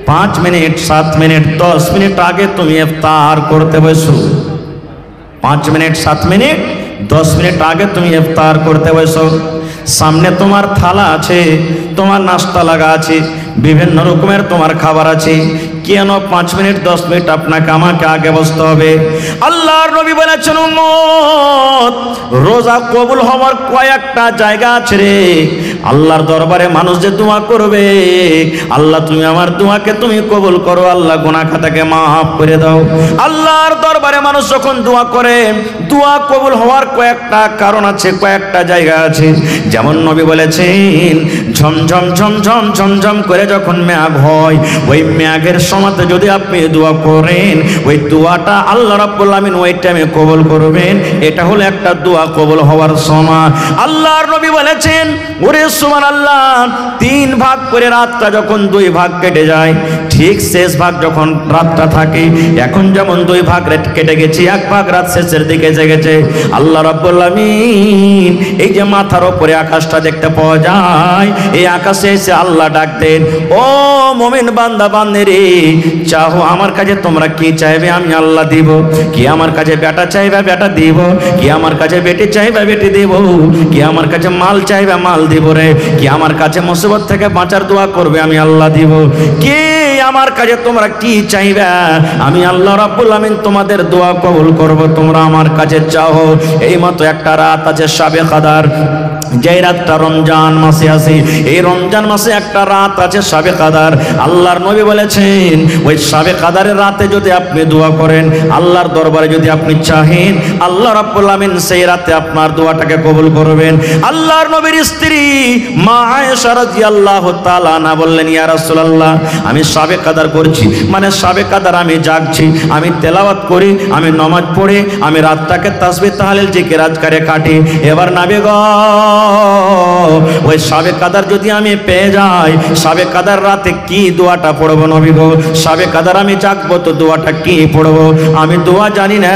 5 মিনিট 7 মিনিট 10 মিনিট আগে তুমি ইফতার করতে বসো। 5 মিনিট 7 মিনিট 10 মিনিট আগে তুমি ইফতার করতে বসো। সামনে তোমার থালা আছে, তোমার নাস্তা লাগা আছে, বিভিন্ন রকমের তোমার খাবার আছে, কেন 5 মিনিট 10 মিনিট আপনাকে আমাকে আগে বসতে হবে? আল্লাহর নবী বলেছেন, উম্মত, রোজা কবুল হওয়ার কয়েকটা জায়গা আছে রে। আল্লাহর দরবারে মানুষ যে দোয়া করবে, আল্লাহ তুমি আমার দোয়াকে তুমি কবুল করো, আল্লাহ গুনাহ খাতাকে মাফ করে দাও। আল্লাহর দরবারে মানুষ যখন দোয়া করে, দোয়া কবুল হওয়ার কয়েকটা কারণ আছে, কয়েকটা জায়গা আছে। যেমন নবী বলেছেন, ঝমঝম ঝমঝম ঝমঝম করে যখন মেঘ হয়, ওই মেঘের সময়তে যদি আপনি দোয়া করেন, ওই দোয়াটা আল্লাহ রাব্বুল আমিন ওই টাইমে কবুল করবেন। এটা হলো একটা দোয়া কবুল হওয়ার সময়। আল্লাহর নবী বলেছেন, ওরে সুবহানাল্লাহ, 3 ভাগ করে রাতটা যখন 2 ভাগ কেটে যায়, ঠিক শেষ ভাগ যখন রাতটা থাকে, এখন যেমন 2 ভাগ কেটে গেছে, 1 ভাগ রাত শেষের দিকে জেগেছে, আল্লাহ রাব্বুল আমিন এই যে মাথার উপরে আকাশটা দেখতে পাওয়া যায়, এই আকাশে এসে আল্লাহ ডাক দেন, ও মুমিন বান্দা বান্দিরে, চাও আমার কাছে তোমরা কি চাইবে আমি আল্লাহ দিব। কি আমার কাছে বেটা চাইবে বেটা দিব, কি আমার কাছে বেটি চাইবে বেটি দিব, কি আমার কাছে মাল চাইবে মাল দিব রে, কি আমার কাছে মুসিবত থেকে বাঁচার দোয়া করবে আমি আল্লাহ দিব। কি আমার কাছে তোমরা কি চাইবে, আমি আল্লাহ রাব্বুল আমিন তোমাদের দোয়া কবুল করব, তোমরা আমার কাছে চাও। এই মতো একটা রাত আছে শাবে কদর, যেই রাতটা রমজান মাসে আছে। এই রমজান মাসে একটা রাত আছে শাবে কদর। আল্লাহর নবী বলেছেন, ওই শাবে কদরের রাতে যদি আপনি দোয়া করেন, আল্লাহর দরবারে যদি আপনি চাহেন, আল্লাহ রাব্বুল আমিন সেই রাতে আপনার দোয়াটাকে কবুল করবেন। আল্লাহর নবীর স্ত্রী মা আয়েশা রাদিয়াল্লাহু তাআলা আনহা বললেন, ইয়া রাসূলুল্লাহ, আমি শাবে কদর করছি, মানে শাবে কদর আমি জাগছি, আমি তেলাওয়াত করি, আমি নামাজ পড়ি, আমি রাতটাকে তাসবিহ তাহলিল জিকির আজকারে কাটি। এবার নবী গো, ওই শাবে কদর যদি আমি পেয়ে যাই, শাবে কদর রাতে কি দোয়াটা পড়বো নবী গো? শাবে কদর আমি জাগবো তো দোয়াটা কি পড়বো? আমি দোয়া জানি না,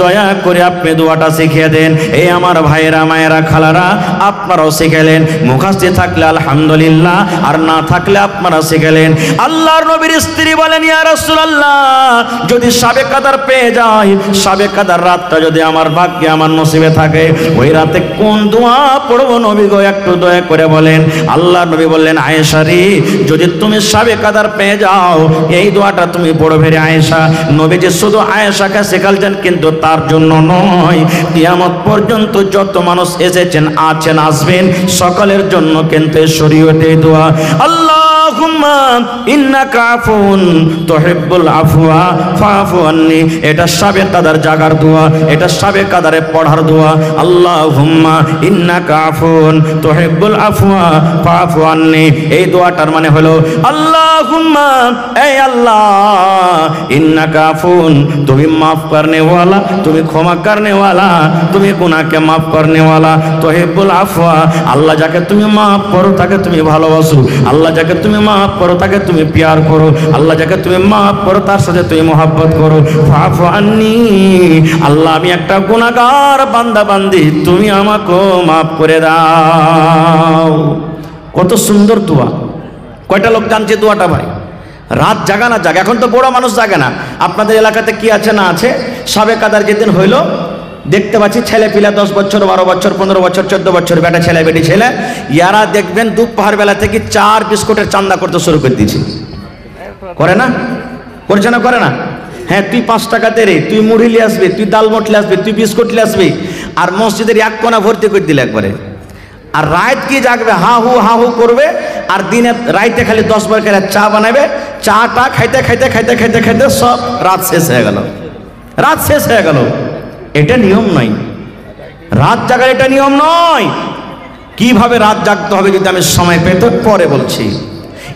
দয়া করে আপনি দোয়াটা শিখিয়ে দেন। এই আমার ভাইয়েরা মায়েরা খালারা, আপনারাও শিখেলেন, মুখস্থ থাকলে আলহামদুলিল্লাহ, আর না থাকলে আপনারা শিখেলেন। আল্লাহর নবীর স্ত্রী বলেন, ইয়া রাসূলুল্লাহ, যদি শাবে কদর পেয়ে যাই, শাবে কদর রাতটা যদি আমার ভাগ্যে আমার নসিবে থাকে, ওই রাতে কোন দোয়া পড়বো নবী গো, একটু দয়া করে বলেন। আল্লাহর নবী বললেন, আয়েশা রে, যদি তুমি শাবে কদর পেয়ে যাও, এই দোয়াটা তুমি পড়বে রে আয়েশা। নবীজি শুধু আয়েশাকে শেখালছেন, কিন্তু তার জন্য নয়, কিয়ামত পর্যন্ত যত মানুষ এসেছেন, আছেন, আসবেন, সকলের জন্য কিন্তু শরীয়তে দোয়া। আল্লাহুম্মা ইন্নাকা আফুন তুহিব্বুল আফওয়া ফাফু আন্নি, এটা শাবে কদর জাগার দোয়া, এটা শাবে কদরে পড়ার দোয়া। আল্লাহুম্মা ইন্নাকা আফুন তুহিব্বুল আফওয়া ফাফু আন্নি, এই দোয়াটার মানে হলো, আল্লাহুম্মা, এই আল্লাহ, ইন্নাকা আফুন, তুমি মাফ করনে ওয়ালা, তুমি ক্ষমা করনে ওয়ালা, তুমি গুনাহকে মাফ করনে ওয়ালা, তুহিব্বুল আফওয়া, আল্লাহ যাকে তুমি মাফ করো তাকে তুমি ভালোবাসো, আল্লাহ যাকে তুমি মাফ করো তাকে তুমি প্যার করো, আল্লাহ যাকে তুমি মাফ করো তার সাথে তুমি মোহাব্বত করো। ফাফু আন্নি, আল্লাহ আমি একটা গুনাহগার বান্দা বান্দি, তুমি আমাকে মাফ করে দাও। কত সুন্দর দোয়া! কয়টা লোক জানছে দোয়াটা ভাই? রাত জাগা না জাগা, এখন তো বড় মানুষ জাগে না। আপনাদের এলাকাতে কি আছে না আছে, শাবে কদর যেদিন হইল, দেখতে পাচ্ছি ছেলে পিলা 10 বছর 12 বছর 15 বছর 14 বছর বেটা ছেলে বেটি ছেলে, ইয়ারা দেখবেন দুপুর বেলা থেকে 4 বিস্কুটের চান্দা করতে শুরু করে দিয়েছে। করে না? করছে না? করে না? হ্যাঁ, তুই 5 টাকা দে রে, তুই মুড়ি নিয়ে আসবি, তুই ডাল মট নিয়ে আসবি, তুই বিস্কুট নিয়ে আসবি, আর মসজিদের এক কোণা ভর্তি করে দিলে একবারে। আর রাত কি জাগবে, হা হু করবে, আর দিনে রাইতে খালি 10 বার করে চা বানাবে, চাটা খাইতে খাইতে খাইতে খাইতে খাইতে সব রাত শেষ হয়ে গেল, রাত শেষ হয়ে গেল। এটা নিয়ম নয়, রাত জাগার এটা নিয়ম নয়। কিভাবে রাত জাগতে হবে যদি আমি সময় পেতে পরে বলছি।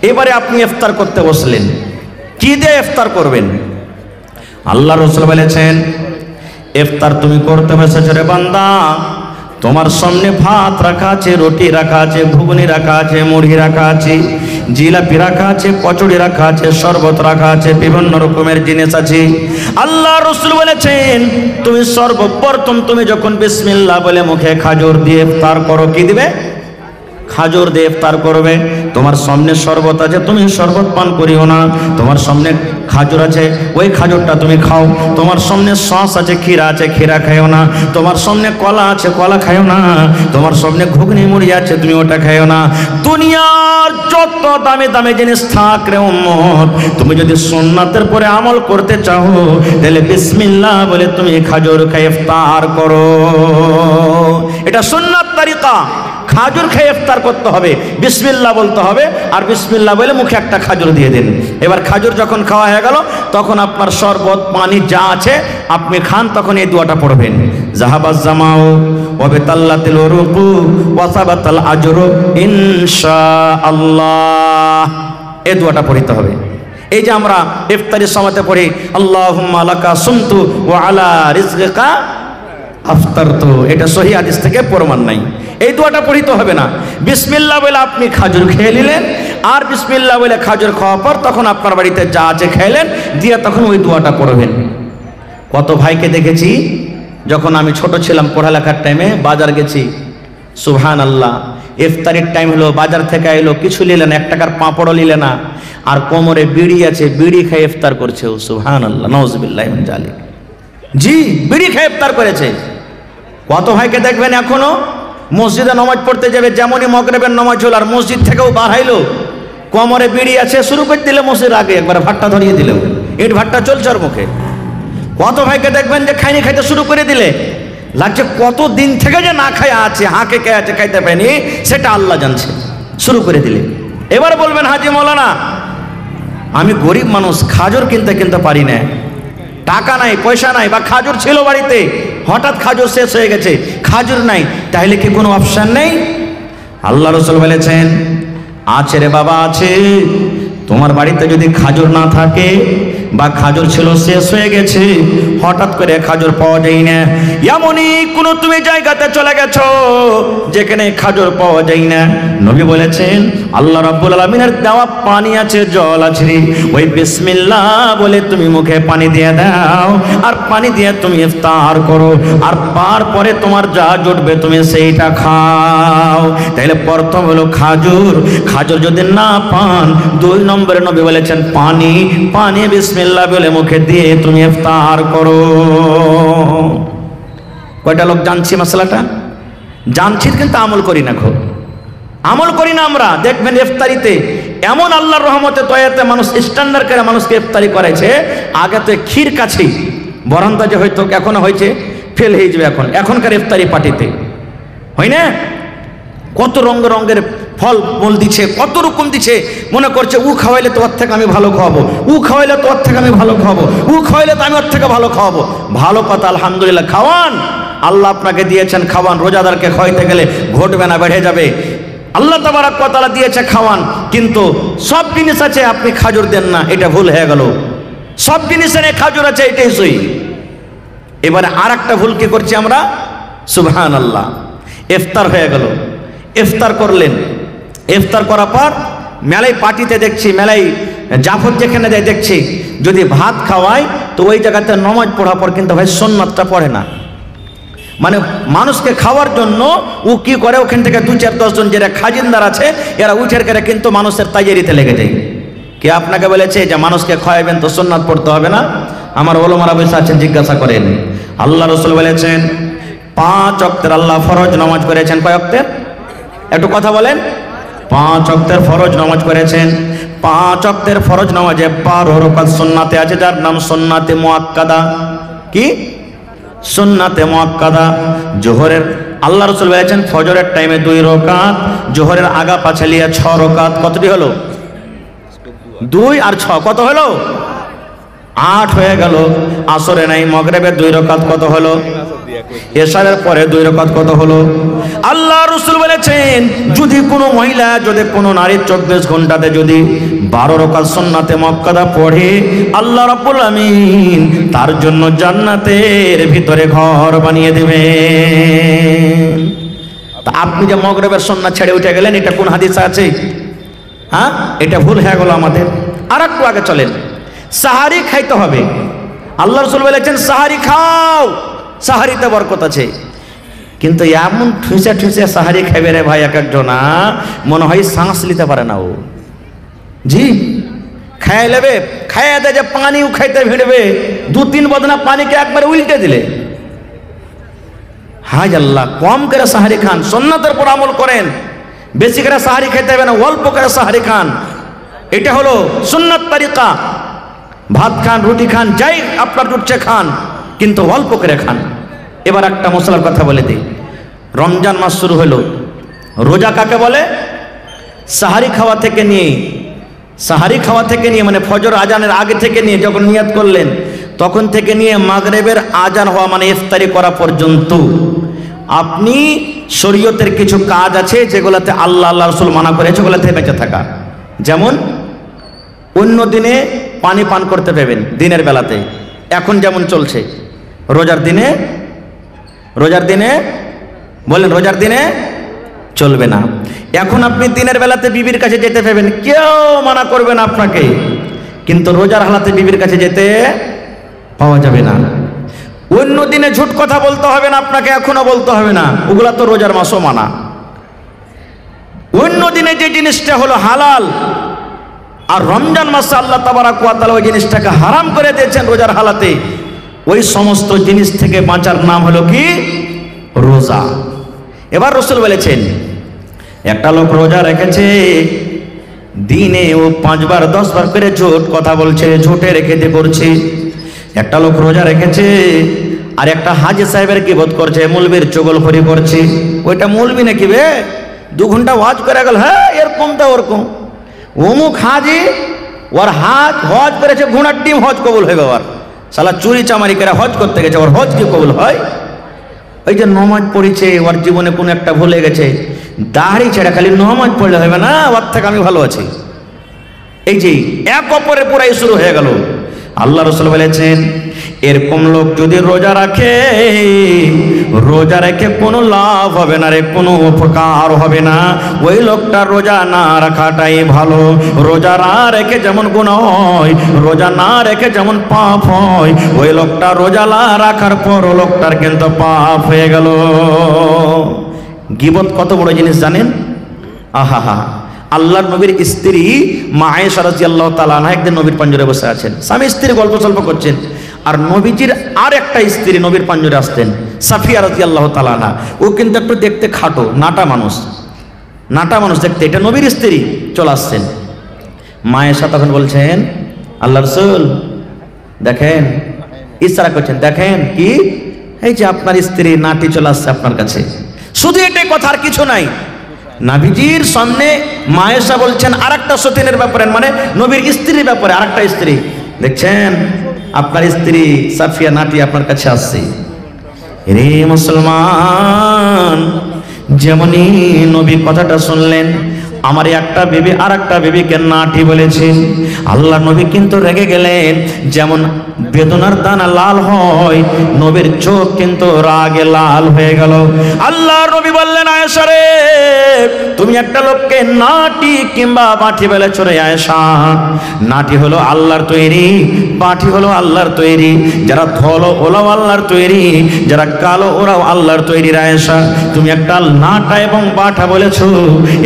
এবারে আপনি ইফতার করতে বসলেন, কি দিয়ে ইফতার করবেন? আল্লাহ রাসূল বলেছেন, ইফতার তুমি করতে বসেছো রে বান্দা, তোমার সামনে ভাত রাখা আছে, রুটি রাখা আছে, ঘুগনি রাখা আছে, মুড়ি রাখা আছে, জিলাপি রাখা আছে, কচুরি রাখা আছে, শরবত রাখা আছে, বিভিন্ন রকমের জিনিস আছে। আল্লাহ রাসূল বলেছেন, তুমি সর্বপ্রথম তুমি যখন বিসমিল্লাহ বলে মুখে খাজুর দিয়ে ইফতার করো, কি দিবে? খাজুর দিয়ে ইফতার করবে। তোমার সামনে শরবত আছে, তুমি শরবত পান করিও না। তোমার সামনে খাজুর আছে, ওই খাজুরটা তুমি খাও। তোমার সামনে সস আছে, ক্ষীরা আছে, ক্ষীরা খাইও না। তোমার সামনে কলা আছে, কলা খাইও না। তোমার সামনে ঘুগনি মুড়ি আছে, তুমি ওটা খাইও না। দুনিয়ার যত দামি দামি জিনিস থাক রে উম্মত, তুমি যদি সুন্নাতের পরে আমল করতে চাও তাহলে বিসমিল্লাহ বলে তুমি খাজুর খেয়ে ইফতার করো। এটা সুন্নাত তরিকা। খাজুর খেয়ে ইফতার করতে হবে, বিসমিল্লাহ বলতে হবে, আর বিসমিল্লাহ বলে মুখে একটা খাজুর দিয়ে দিন। এবার খাজুর যখন খাওয়া হয়ে গেল, তখন আপনার শরবত পানি যা আছে আপনি খান, তখন এই দোয়াটা পড়বেন, জাহাবাজ জামাউ ওয়া বিতাল্লাতিল উরুকু ওয়া সাবাতাল আজরু ইনশাআল্লাহ। এই দোয়াটা পড়তে হবে। এই যে আমরা ইফতারের সময়তে পড়ি আল্লাহুম্মা লাকা সুমতু ওয়া আলা রিজকিকা আফতারতু, এটা সহিহ হাদিস থেকে প্রমাণ নাই। এই দোয়াটা পড়িতে হবে না। বিসমিল্লাহ বলে আপনি খাজুর খেয়ে নিলেন, আর বিসমিল্লাহ বলে খাজুর খাওয়ার পর তখন আপনার বাড়িতে যা আছে খাইলেন, দিয়ে তখন ওই দোয়াটা পড়বেন। কত ভাইকে দেখেছি, যখন আমি ছোট ছিলাম পড়ালেখার টাইমে বাজার গেছি, সুবহানাল্লাহ, ইফতারির টাইম হলো, বাজার থেকে এলো, কিছু নিলেন, 1 টাকার পাঁপড়ও নিলে না, আর কোমরে বিড়ি আছে, বিড়ি খেয়ে ইফতার করছে। সুবহানাল্লাহ, নাউযুবিল্লাহি মিন যালিক। জি, বিড়ি খেয়ে ইফতার করেছে। কত ভাইকে দেখবেন এখনো মসজিদে নামাজ পড়তে যাবে, যেমনই মাগরিবের নামাজ হলো আর মসজিদ থেকেও বার হইলো, কোমরে বিড়ি আছে, শুরু করে দিলে মসজিদ আগে একবার ভাট্টা ধরিয়ে দিল, ইট ভাট্টা চলছে ওর মুখে। কত ভাইকে দেখবেন যে খাইনি খাইতে শুরু করে দিলে, লাগছে কত দিন থেকে যে না খায় আছে, হাঁকে কে আছে, খাইতে পায়নি, সেটা আল্লাহ জানছে, শুরু করে দিলে। এবার বলবেন হাজি মৌলানা আমি গরিব মানুষ, খাজুর কিনতে পারি না, টাকা নাই, পয়সা নাই, বা খাজুর ছিল বাড়িতে, হঠাৎ খাজুর শেষ হয়ে গেছে, খাজুর নাই, তাহলে কি কোনো অপশন নেই? আল্লাহ রাসূল বলেছেন আছে রে বাবা, আছে। তোমার বাড়িতে যদি খাজুর না থাকে বা খাজুর ছিল শেষ হয়ে গেছে, হঠাৎ করে খাজুর পাওয়া যায় না, এমনই কোনো তুমি জায়গাতে চলে গেছো যেখানে খাজুর পাওয়া যায় না, নবী বলেছেন আল্লাহ রাব্বুল আলামিনের দেওয়া পানি আছে, জল আছে, ওই বিসমিল্লাহ বলে তুমি মুখে পানি দিয়ে দাও, আর পানি দিয়ে তুমি ইফতার করো, আর তারপরে তোমার যা জুটবে তুমি সেইটা খাও। তাহলে প্রথম হলো খাজুর, খাজুর যদি না পান, 2 নম্বরে নবী বলেছেন পানি, পানি বিসমিল্লাহ বলে মুখে দিয়ে তুমি ইফতার করো। কয়টা লোক জানছি মশলাটা? জানছি কিন্তু আমল করি না, খুব আমল করি না আমরা। দেখবেন ইফতারিতে এমন আল্লাহর রহমতে দয়াতে মানুষ স্ট্যান্ডার্ড করে মানুষকে ইফতারি করেছে। আগে তো ক্ষীর কাছেই বরান্দা যে হয়তো এখনো হয়েছে, ফেল হয়ে যাবে এখনকার ইফতারি পার্টিতে, হয় না? কত রঙের ফল মূল দিচ্ছে, কত রকম দিচ্ছে, মনে করছে ও খাওয়াইলে তো ওর থেকে আমি ভালো খাওয়াবো, ও খাওয়াইলে তো ওর থেকে আমি ভালো খাওয়াবো, ও খাওয়াইলে তো আমি ওর থেকে ভালো খাওয়াবো। ভালো কথা, আলহামদুলিল্লাহ, খাওয়ান, আল্লাহ আপনাকে দিয়েছেন, খাওয়ান। রোজাদারকে খাওয়াইতে গেলে ঘটবে না, বেড়ে যাবে। আল্লাহ তাবারাক ওয়া তাআলা দিয়েছে, খাওয়ান। কিন্তু সব জিনিস আছে, আপনি খাজুর দেন না, এটা ভুল হয়ে গেল। সব জিনিসের খাজুর আছে, এটাই সই। এবারে আর একটা ভুল কি করছি আমরা, সুবহানাল্লাহ, ইফতার হয়ে গেল, ইফতার করলেন, ইফতার করার পর মেলায় পার্টিতে দেখছি, মেলায় জাফর যেখানে যায় দেখছি, যদি ভাত খাওয়ায় তো ওই জায়গাতে নামাজ পড়ার পর কিন্তু ভাই সুন্নাতটা পড়ে না। মানে মানুষকে খাওয়ার জন্য ও কি করে, ওখান থেকে 2-4-10 জন যারা খাজিনদার আছে এরা উঠের করে কিন্তু মানুষের তাইয়ারিতে লেগে যায়। কে আপনাকে বলেছে যে মানুষকে খাওয়াবেন তো সুন্নাত পড়তে হবে না? আমার ওলামারা বসে আছেন, জিজ্ঞাসা করেন। আল্লাহ রাসূল বলেছেন 5 ওয়াক্তের আল্লাহ ফরজ নামাজ করেছেন। কয় ওয়াক্তের? একটু কথা বলেন। 5 ওয়াক্তের ফরজ নামাজ করেছেন। 5 ওয়াক্তের ফরজ নামাজে 12 রাকাত সুন্নাতে আছে, যার নাম সুন্নাতে মুআক্কাদা। কি? সুন্নাতে মুআক্কাদা। জোহরের আল্লাহ রাসূল বলেছেন ফজরের টাইমে 2 রাকাত, জোহরের আগা পাছালিয়া 6 রাকাত। কতটি হলো? 2 আর 6 কত হলো? 8 হয়ে গেল। আসরে নাই, মাগরিবের 2 রাকাত কত হলো? এশারের পরে 2 রাকাত কত হলো? আল্লাহ রাসূল বলেছেন যদি কোনো মহিলা, যদি কোনো নারী 24 ঘন্টাতে যদি 12 রাকাত সুন্নাতে মুআক্কাদা পড়ে, আল্লাহ রাব্বুল আমিন তার জন্য জান্নাতের ভিতরে ঘর বানিয়ে দেবেন। তা আপনি যে মাগরিবের সুন্নাত ছেড়ে উঠে গেলেন, এটা কোন হাদিসে আছে? হ্যাঁ, এটা ভুল হয়ে গেল আমাদের। আর একটু আগে চলেন। সাহারি খাইতে হবে। আল্লাহ রাসূল বলেছেন সাহারি খাও, সাহারিতে বরকত আছে। কিন্তু এমন ঠুসে ঠুসে সাহারি খাবে রে ভাই, এক একজনা মনে হয় শ্বাস নিতে পারে না ও। জি খায় নেবে, খাইয়া দেয় যে পানিও খাইতে ভিড়বে, 2-3 বদনা পানিকে একবারে উল্টে দিলে। হায় আল্লাহ, কম করে সাহারি খান, সুন্নাতের উপর আমল করেন। বেশি করে সাহারি খেতে হবে না, অল্প করে সাহারি খান। এটা হলো সুন্নাত তরিকা। ভাত খান, রুটি খান, যাই আপনার জুটছে খান, কিন্তু অল্প করে খান। এবার একটা মশলার কথা বলে দিই। রমজান মাস শুরু হলো, রোজা কাকে বলে? সাহারি খাওয়া থেকে নিয়ে মানে ফজর আজানের আগে থেকে নিয়ে যখন নিয়াত করলেন তখন থেকে নিয়ে মাগরিবের আজান হওয়া মানে ইফতারি করা পর্যন্ত আপনি শরীয়তের কিছু কাজ আছে যেগুলোতে আল্লাহ রাসূল মানা করেছে, ওগুলোতে বেঁচে থাকা। যেমন অন্য দিনে পানি পান করতে পারবেন দিনের বেলাতে, এখন যেমন চলছে। রোজার দিনে বলেন, রোজার দিনে চলবে না। এখন আপনি দিনের বেলাতে বিবির কাছে যেতে পারবেন, কেউ মানা করবে না আপনাকে, কিন্তু রোজার হালাতে বিবির কাছে যেতে পাওয়া যাবে না। অন্য দিনে ঝুট কথা বলতে হবে না আপনাকে, এখনো বলতে হবে না, ওগুলা তো রোজার মাসও মানা। অন্য দিনে যে জিনিসটা হলো হালাল, আর রমজান মাসে আল্লাহ তাবারাক ওয়া তাআলা ওই জিনিসটাকে হারাম করে দিয়েছেন রোজার হালাতে, ওই সমস্ত জিনিস থেকে বাঁচার নাম হলো কি? রোজা। এবার রাসূল বলেছেন, একটা লোক রোজা রেখেছে, দিনে ও 5 বার 10 বার করে ঝুট কথা বলছে, ঝুটে রেখে দিয়ে করছে। একটা লোক রোজা রেখেছে আর একটা হাজি সাহেবের গীবত করছে, মৌলবীর চগলখড়ি করছে। ওইটা মৌলবী নাকি বে, 2 ঘন্টা ওয়াজ করে গেল, হ্যাঁ এরকম তা ওরকম। অমুক হাজি ওর হজ করেছে, ঘোড়ার ডিম হজ কবুল হয়ে যাওয়ার, শালা চুরি চামারি করে হজ করতে গেছে, ওর হজ কি কবুল হয়? ওই যে নমাজ পড়েছে, ওর জীবনে কোনো একটা ভুলে গেছে, দাড়ি ছেড়ে খালি নমাজ পড়লে হবে না, ওর থেকে আমি ভালো আছি। এই যে এক অপরের পুরাই শুরু হয়ে গেল। আল্লাহ রাসূল বলেছেন, এরকম লোক যদি রোজা রেখে কোনো লাভ হবে না রে, কোনো উপকার হবে না। ওই লোকটা রোজা না রাখাটাই ভালো। রোজা না রেখে যেমন গুনাহ হয়, রোজা না রেখে যেমন পাপ হয়, ওই লোকটা রোজা না রাখার পর ও লোকটার কিন্তু পাপ হয়ে গেল। গীবত কত বড় জিনিস জানেন? আহা, আল্লাহর নবীর স্ত্রী মা আয়েশা রাদিয়াল্লাহু তাআলা আনহা একদিন নবীর পাঞ্জরে বসে আছেন, স্বামী স্ত্রী গল্প সল্প করছেন, আর নবীজির আর একটা স্ত্রী নবীর পাঞ্জরে আসতেন, সাফিয়া রাদিয়াল্লাহু তাআলা আনহা। ও কিন্তু একটু দেখতে খাটো, নাটা মানুষ দেখতে, এটা নবীর স্ত্রী চলে আসছেন। মা আয়েশা তখন বলছেন, আল্লাহ রাসূল দেখেন, ইশারা করছেন, দেখেন কি, এই যে আপনার স্ত্রী নাটি চলে আসছে আপনার কাছে। শুধু এটাই কথা, আর কিছু নাই। নবীজির সামনে মা আয়েশা বলছেন আরেকটা সতীনের ব্যাপারে, মানে নবীর স্ত্রীর ব্যাপারে, আরেকটা স্ত্রী, দেখছেন আপনার স্ত্রী সাফিয়া নাটি আপনার কাছে আসছে। রে মুসলমান, যেমনই নবী কথাটা শুনলেন, আমার একটা বিবি আর একটা বিবিকে নাটি বলেছে, আল্লাহ নবী কিন্তু রেগে গেলেন। যেমন বেদনার দানা লাল হয়, নবীর চোখ কিন্তু রাগে লাল হয়ে গেল। আল্লাহ নবী বললেন, আয়েশা রে, তুমি একটা লোককে নাটি কিংবা বাটি বলেছ রে আয়েশা। নাটি হলো আল্লাহর তৈরি, বাটি হলো আল্লাহর তৈরি। যারা ধলো ওরাও আল্লাহর তৈরি, যারা কালো ওরাও আল্লাহর তৈরি। আয়েশা, তুমি একটা নাটা এবং বাটা বলেছ,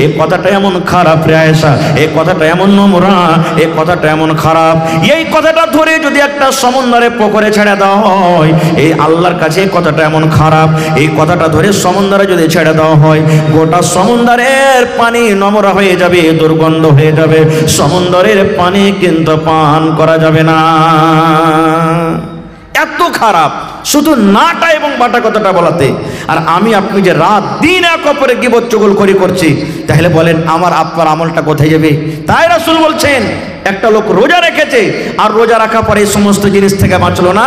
এই কথাটা এমন খারাপ রে আয়েশা, এই কথাটা এমন নোংরা, এই কথাটা এমন খারাপ। এই কথাটা ধরে যদি একটা সমুদ্রে পুকুরে ছেড়ে দেওয়া হয়, এই আল্লাহর কাছে এই কথাটা এমন খারাপ। এই কথাটা ধরে সমুদ্রে যদি ছেড়ে দেওয়া হয়, গোটা সমুদ্রের পানি নোংরা হয়ে যাবে, দুর্গন্ধ হয়ে যাবে, সমুদ্রের পানি কিন্তু পান করা যাবে না। এত খারাপ শুধু নাটা এবং বাটা কথাটা বলাতে। আর আমি আপনি যে রাত দিন এক অপরে গীবত চুগলখড়ি করছি, তাহলে বলেন আমার আপনার আমলটা কোথায় যাবে? তাই রাসূল বলছেন, একটা লোক রোজা রেখেছে আর রোজা রাখা পরে এই সমস্ত জিনিস থেকে বাঁচলো না,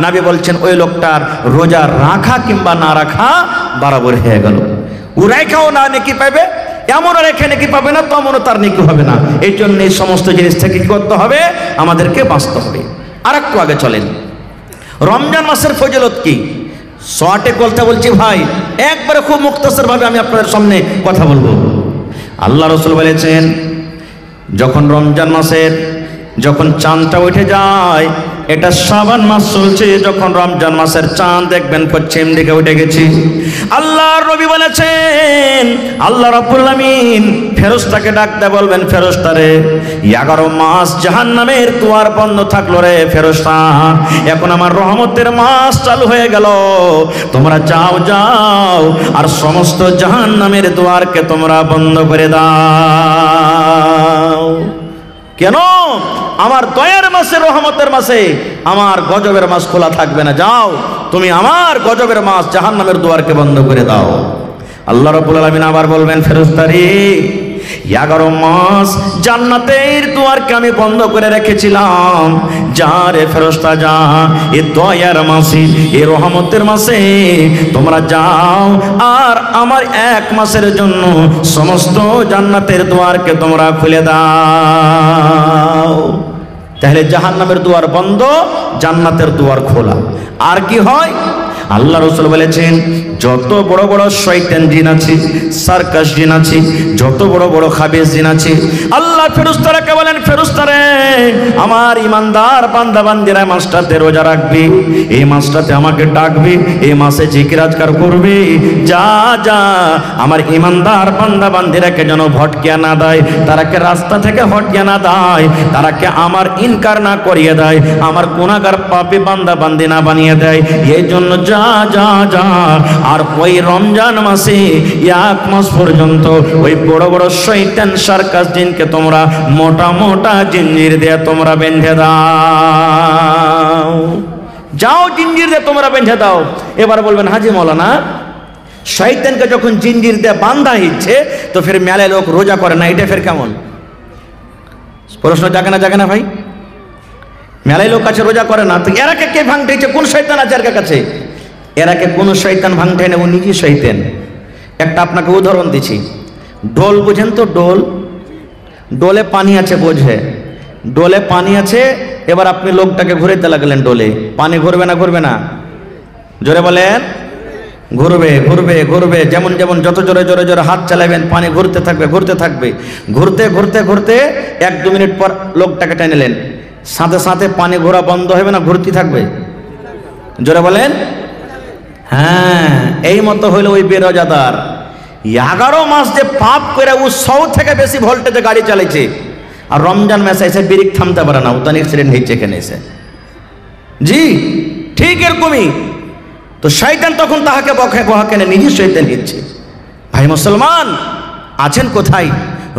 নবী বলছেন ওই লোকটার রোজা রাখা কিংবা না রাখা বরাবর হয়ে গেল। ও রেখাও না নেকি পাবে, এমনও রেখে নেকি পাবে না, তেমনও তার নেকি হবে না। এই জন্য এই সমস্ত জিনিস থেকে কি করতে হবে? আমাদেরকে বাঁচতে হবে। আর একটু আগে চলেন, রমজান মাসের ফজিলত কি? শর্টে কথা বলছি ভাই, একবারে খুব মুক্তাসর ভাবে আমি আপনাদের সামনে কথা বলবো। আল্লাহ রাসূল বলেছেন, যখন রমজান মাসের যখন চাঁদটা উঠে যায়, এটা শাবান মাস চলছে, যখন রমজান মাসের চাঁদ দেখবেন পশ্চিম দিকে উঠে গেছে, আল্লাহর নবী বলেছেন আল্লাহ রাব্বুল আলামিন ফেরেশতাকে ডাকতে বলবেন, ফেরেশতারে 11 মাস জাহান্নামের দুয়ার বন্ধ থাকলো রে ফেরেশতা, এখন আমার রহমতের মাস চালু হয়ে গেল, তোমরা যাও যাও আর সমস্ত জাহান্নামের দুয়ারকে তোমরা বন্ধ করে দাও। কেন? আমার দয়ার মাসে, রহমতের মাসে আমার গজবের মাস খোলা থাকবে না, যাও তুমি আমার গজবের মাস জাহান্নামের দুয়ারকে বন্ধ করে দাও। আল্লাহ রাব্বুল আলামিন আবার বলবেন, ফেরেশতারে 11 মাস জান্নাতের দুয়ারকে আমি বন্ধ করে রেখেছিলাম, যা রে ফেরেশতা যা, এই দয়ার মাসে, এই রহমতের মাসে তোমরা যাও আর আমার 1 মাসের জন্য সমস্ত জান্নাতের দুয়ারকে তোমরা খুলে দাও। তাহলে জাহান্নামের দুয়ার বন্ধ, জান্নাতের দুয়ার খোলা। আর কি হয়? আল্লাহ রাসূল বলেছেন, যত বড় বড় শয়তান জিন আছে, সার্কাস জিন আছে, যত বড় বড় খাবিস জিন আছে, আল্লাহ ফেরেশতাকে বলেন, ফেরেশতারে আমার ইমানদার বান্দা বান্দিরা মাসটাতে রোজা রাখবে, এই মাসটাতে আমাকে ডাকবে, এই মাসে জিকির আজকার করবে, যা যা আমার ইমানদার বান্দা বান্দিরাকে যেন ভটকিয়া না দেয়, তারাকে রাস্তা থেকে হটিয়ে না দেয়, তারাকে আমার ইনকার না করিয়ে দেয়, আমার গুনাহগার পাপী বান্দা বান্দি না বানিয়ে দেয়, এই জন্য যা যা যা। আর ওই রমজান মাসে 1 মাস পর্যন্ত ওই বড় বড় শয়তান সার্কাস জিনকে তোমরা মোটা মোটা জিঞ্জির দিয়ে তোমরা বেঁধে দাও, যাও জিঞ্জির দিয়ে তোমরা বেঁধে দাও। এবার বলবেন, হাজি মৌলানা শয়তানকে যখন জিঞ্জির দিয়ে বাঁধা হচ্ছে তো ফের মেলায় লোক রোজা করে না, এটা ফের কেমন? প্রশ্ন জাগে না ভাই? মেলায় লোক আছে রোজা করে না, তো এরাকে কে ভাঙতে হচ্ছে? কোন শয়তান আছে এর কাছে? এরাকে কোন শয়তান ভাঙতে না, ও নিজে শয়তান। একটা আপনাকে উদাহরণ দিচ্ছি, ডোল বুঝেন তো? ডোল, ডোলে পানি আছে, বোঝে ডোলে পানি আছে, এবার আপনি লোকটাকে ঘুরাইতে লাগলেন, ডোলে পানি ঘুরবে না? ঘুরবে না? জোরে বলেন। ঘুরবে ঘুরবে ঘুরবে, যেমন যেমন যত জোরে জোরে জোরে হাত চালাবেন পানি ঘুরতে থাকবে ঘুরতে থাকবে, ঘুরতে ঘুরতে ঘুরতে 1-2 মিনিট পর লোকটাকে টেনেলেন, সাথে সাথে পানি ঘোরা বন্ধ হবে না? ঘুরতে থাকবে? জোরে বলেন। হ্যাঁ, এই মতো হইলো ওই বেরোজাদার 11 মাস যে পাপ করে ও 100 থেকে বেশি ভোল্টেজে গাড়ি চালাইছে, আর রমজান মাসে এসে ব্রেক থামতে পারে না, উতান অ্যাক্সিডেন্ট হয়েছে এখানে এসে। জি ঠিক এরকমই তো শয়তান তখন তাহাকে বহাকে নিজে শয়তান হচ্ছে। ভাই মুসলমান আছেন কোথায়?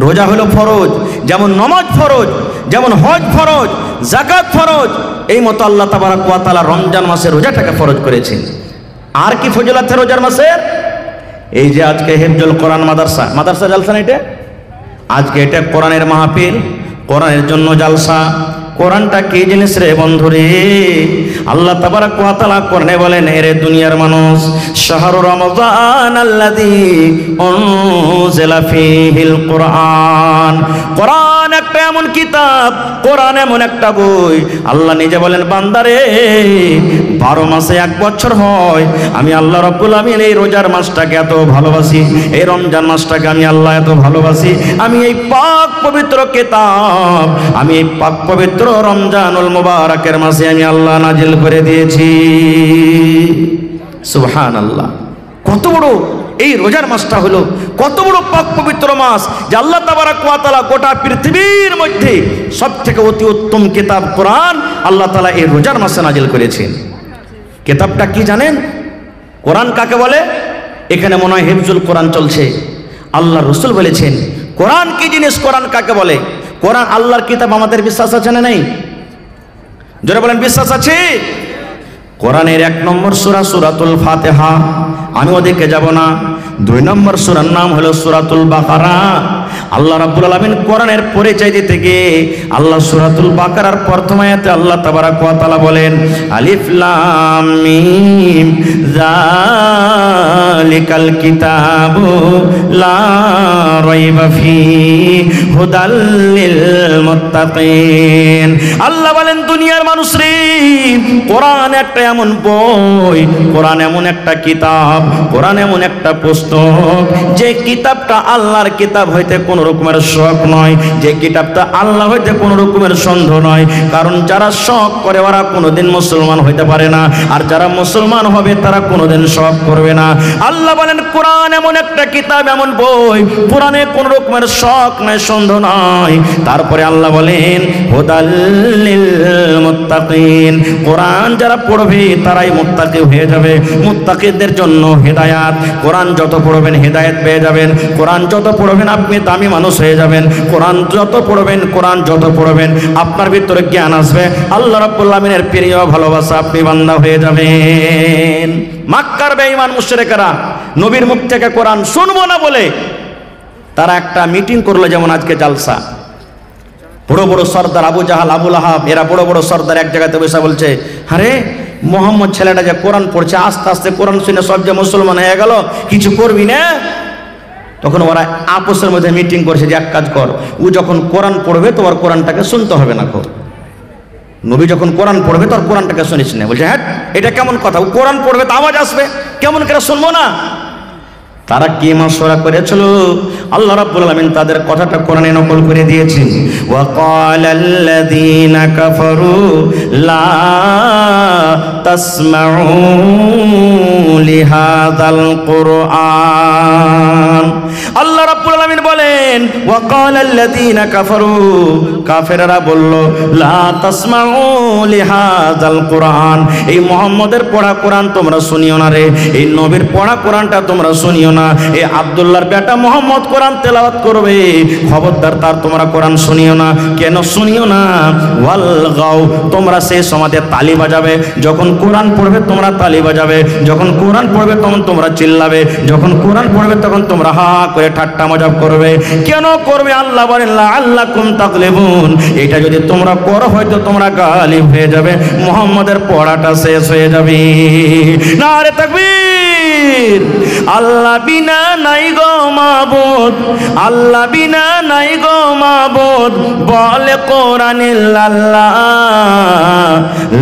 রোজা হলো ফরজ, যেমন নামাজ ফরজ, যেমন হজ ফরজ, যাকাত ফরজ, এই মতো আল্লাহ তাবারক ওয়া তাআলা রমজান মাসে রোজাটাকে ফরজ করেছেন। আর কি ফজিলত আছে রোজার মাসের? এই যে আজকে হিফজুল কোরআন মাদ্রাসা জালসা না, এটা আজকে এটা কোরআনের মাহফিল, কোরআনের জন্য জালসা। কোরআনটা কি জিনিস রে বন্ধুরে? আল্লাহ তাবারক ওয়া তাআলা কোরআনে বলেন, এরে দুনিয়ার মানুষ, শাহরু রমাদান আল্লাযী উনজিলা ফীহিল কোরআন। কোরআন একটা এমন কিতাব, কোরআন এমন একটা বই, আল্লাহ নিজে বলেন, বান্দারে 12 মাসে 1 বছর হয়, আমি আল্লাহ রাব্বুল আমিন এই রোজার মাসটাকে এত ভালোবাসি, এই রমজান মাসটাকে আমি আল্লাহ এত ভালোবাসি, আমি এই পাক পবিত্র কিতাব, আমি এই পাক পবিত্র রমজানুল মুবারকের মাসে আমি আল্লাহ নাজিল করে দিয়েছি। সুবহানাল্লাহ। কত বড় এই রোজার মাসটা হলো, কত বড় পাক পবিত্র মাস যে আল্লাহ তাবারক ওয়া তাআলা গোটা পৃথিবীর মধ্যে সবথেকে অতি উত্তম কিতাব কোরআন আল্লাহ তাআলা এই রোজার মাসে নাজিল করেছেন। কিতাবটা কি জানেন? কোরআন কাকে বলে? এখানে মনে হয় হিফজুল কোরআন চলছে। আল্লাহ রাসূল বলেছেন কোরআন কি জিনিস, কোরআন কাকে বলে? কোরআন আল্লাহর কিতাব। আমাদের বিশ্বাস আছে না নেই? জোরে বলেন, বিশ্বাস আছে? কোরআনের 1 নম্বর সূরা সূরাতুল ফাতিহা, আমি ওদিকে যাব না। 2 নম্বর সূরার নাম হলো সূরাতুল বাকারা। আল্লাহ রাব্বুল আলামিন কোরআনের পরিচয় দিতে গিয়ে আল্লাহ সূরাতুল বাকারার প্রথম আয়াতে আল্লাহ তাবারক ওয়া তাআলা বলেন, আলিফ লাম মিম যালিকাল কিতাবু লা রাইবা ফীহি হুদাল লিল মুত্তাকিন। আল্লাহ বলেন, দুনিয়ার মানুষ রে, কোরআন একটা এমন বই, কোরআন এমন একটা কিতাব, কোরআন এমন একটা পুস্তক যে কিতাবটা আল্লাহর কিতাব হইতে কোনো রকমের শখ নয়, যে কিতাবটা আল্লাহ হইতে কোনো রকমের সন্দেহ নয়। কারণ যারা শখ করে ওরা কোনোদিন মুসলমান হইতে পারে না, আর যারা মুসলমান হবে তারা কোনোদিন শখ করবে না। আল্লাহ বলেন কোরআন এমন একটা কিতাব, এমন বই, কোরআনে কোনো রকমের শখ নাই, সন্দেহ নাই। তারপরে আল্লাহ বলেন হুদাল লিল মুত্তাকিন, কোরআন যারা পড়বে তারাই মুত্তাকি হয়ে যাবে। মুত্তাকিদের জন্য হেদায়াত, কোরআন যত পড়বেন হেদায়েত পেয়ে যাবেন। কোরআন যত পড়বেন আপনি দামি মানুষ হয়ে যাবেন। কোরআন যত পড়বেন, কোরআন যত পড়বেন আপনার ভিতরে জ্ঞান আসবে, আল্লাহ রাব্বুল আমিনের প্রিয় ভালোবাসা আপনি বান্দা হয়ে যাবেন। মক্কার বেঈমান মুশরিকরা নবীর মুখ থেকে কোরআন শুনবো না বলে তারা একটা মিটিং করলো, যেমন আজকে জালসা। বড় বড় সর্দার আবু জাহাল, আবুল আহাব, এরা বড় বড় সর্দার এক জায়গাতে বসে বলছে, আরে মোহাম্মদ ছেলেটা যে কোরআন পড়ছে, আস্তে আস্তে কোরআন শুনে সব যে মুসলমান হয়ে গেল, কিছু করবি না? তখন ওরা আপসের মধ্যে মিটিং করছে যে এক কাজ কর, ও যখন কোরআন পড়বে তোমার কোরআনটাকে শুনতে হবে না। নবী যখন কোরআন পড়বে তোর কোরআনটাকে শুনিস না। বলছে হ্যাঁ, এটা কেমন কথা? ও কোরআন পড়বে তো আওয়াজ আসবে, কেমন করে শুনবো না? তারা কি মাশওয়ারা করেছিল, আল্লাহ রাব্বুল আলামিন তাদের কথাটা কোরআনে নকল করে দিয়েছেন। ওয়া ক্বালাল্লাযীনা কাফারু লা তাসমাউ লিহাযাল কুরআন। আল্লাহ রাব্বুল আলামিন বলেন ওয়া ক্বালাল্লাযীনা কাফারু, কাফেররা বলল লা তাসমাউ লিহাযাল কুরআন, এই মুহাম্মদের পড়া কোরআন তোমরা শুনিও না রে, এই নবীর পড়া কোরআনটা তোমরা শুনিও না। এই আব্দুল্লাহর বেটা মুহাম্মদ কোরআন তেলাওয়াত করবে, খবরদার তার তোমরা কোরআন শুনিও না। কেন শুনিও না? ওয়াল গাও, তোমরা সেই সমাজে তালি বাজাবে, যখন কোরআন পড়বে তোমরা তালি বাজাবে, যখন কোরআন পড়বে তখন তোমরা চিল্লাবে, যখন কোরআন পড়বে তখন তোমরা হা করে ঠাট্টা মজাক করবে। কেন করবে? আল্লাহ বলেন লাআল্লাকুম তাগলিবুন, এটা যদি তোমরা করো হয়তো তোমরা গালিব হয়ে যাবে, মুহাম্মদের পড়াটা শেষ হয়ে যাবে। নারে তাকবীর। আল্লাহ বিনা নাই গো মাবুদ, আল্লাহ বিনা নাই গো মাবুদ, বলে কোরআন ইল্লাল্লাহ,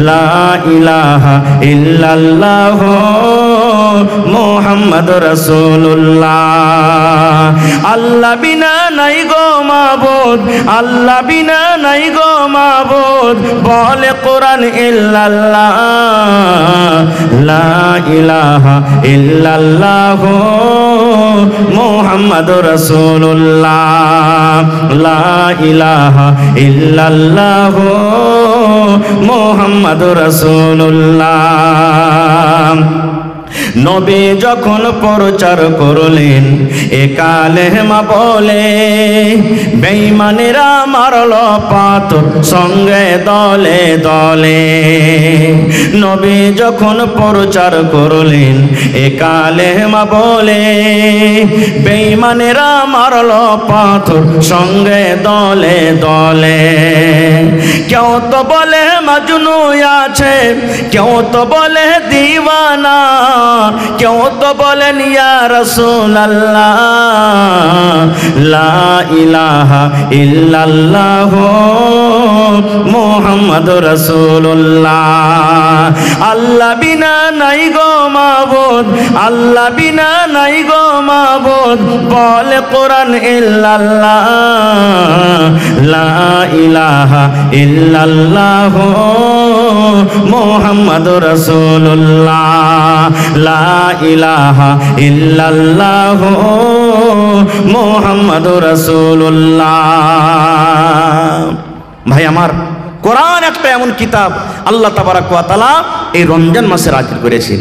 লা ইলাহা ইল্লাল্লাহ মুহাম্মাদুর রাসূলুল্লাহ। আল্লাহ বিনা নাই গো মাবুদ, আল্লাহ বিনা নাই গো মাবুদ, বলে কোরআন ইল্লাল্লাহ, লা ইলাহা ইল্লাল্লাহ মুহাম্মাদুর রাসূলুল্লাহ, লা ইলাহা ইল্লাল্লাহ মুহাম্মাদুর রাসূলুল্লাহ। নবী যখন প্রচার করলেন এ কালেমা বলে, বেঈমানেরা মারল পাথর সঙ্গে দলে দলে। নবী যখন প্রচার করলেন এ কালেমা বলে, বেঈমানেরা মারল পাথর সঙ্গে দলে দলে। কেউ তো বলে মাজনু আছে, কেউ তো বলে দিওয়ানা, কেউ তো বলেন ইয়া রাসূলুল্লাহ, লা ইলাহা ইল্লাল্লাহ মুহাম্মাদুর রাসূলুল্লাহ। আল্লাহ বিনা নাই গো মাবুদ, আল্লাহ বিনা নাই গো মাবুদ, বলে কোরআন ইল্লাল্লাহ, লা ইলাহা ইল্লাল্লাহ মুহাম্মাদুর রাসূলুল্লাহ, লা ইলাহা ইল্লাল্লাহ মুহাম্মাদুর রাসূলুল্লাহ। ভাই আমার, কোরআন একটা এমন কিতাব আল্লাহ তাবারাক ওয়া তাআলা এই রমজান মাসে নাযিল করেছেন।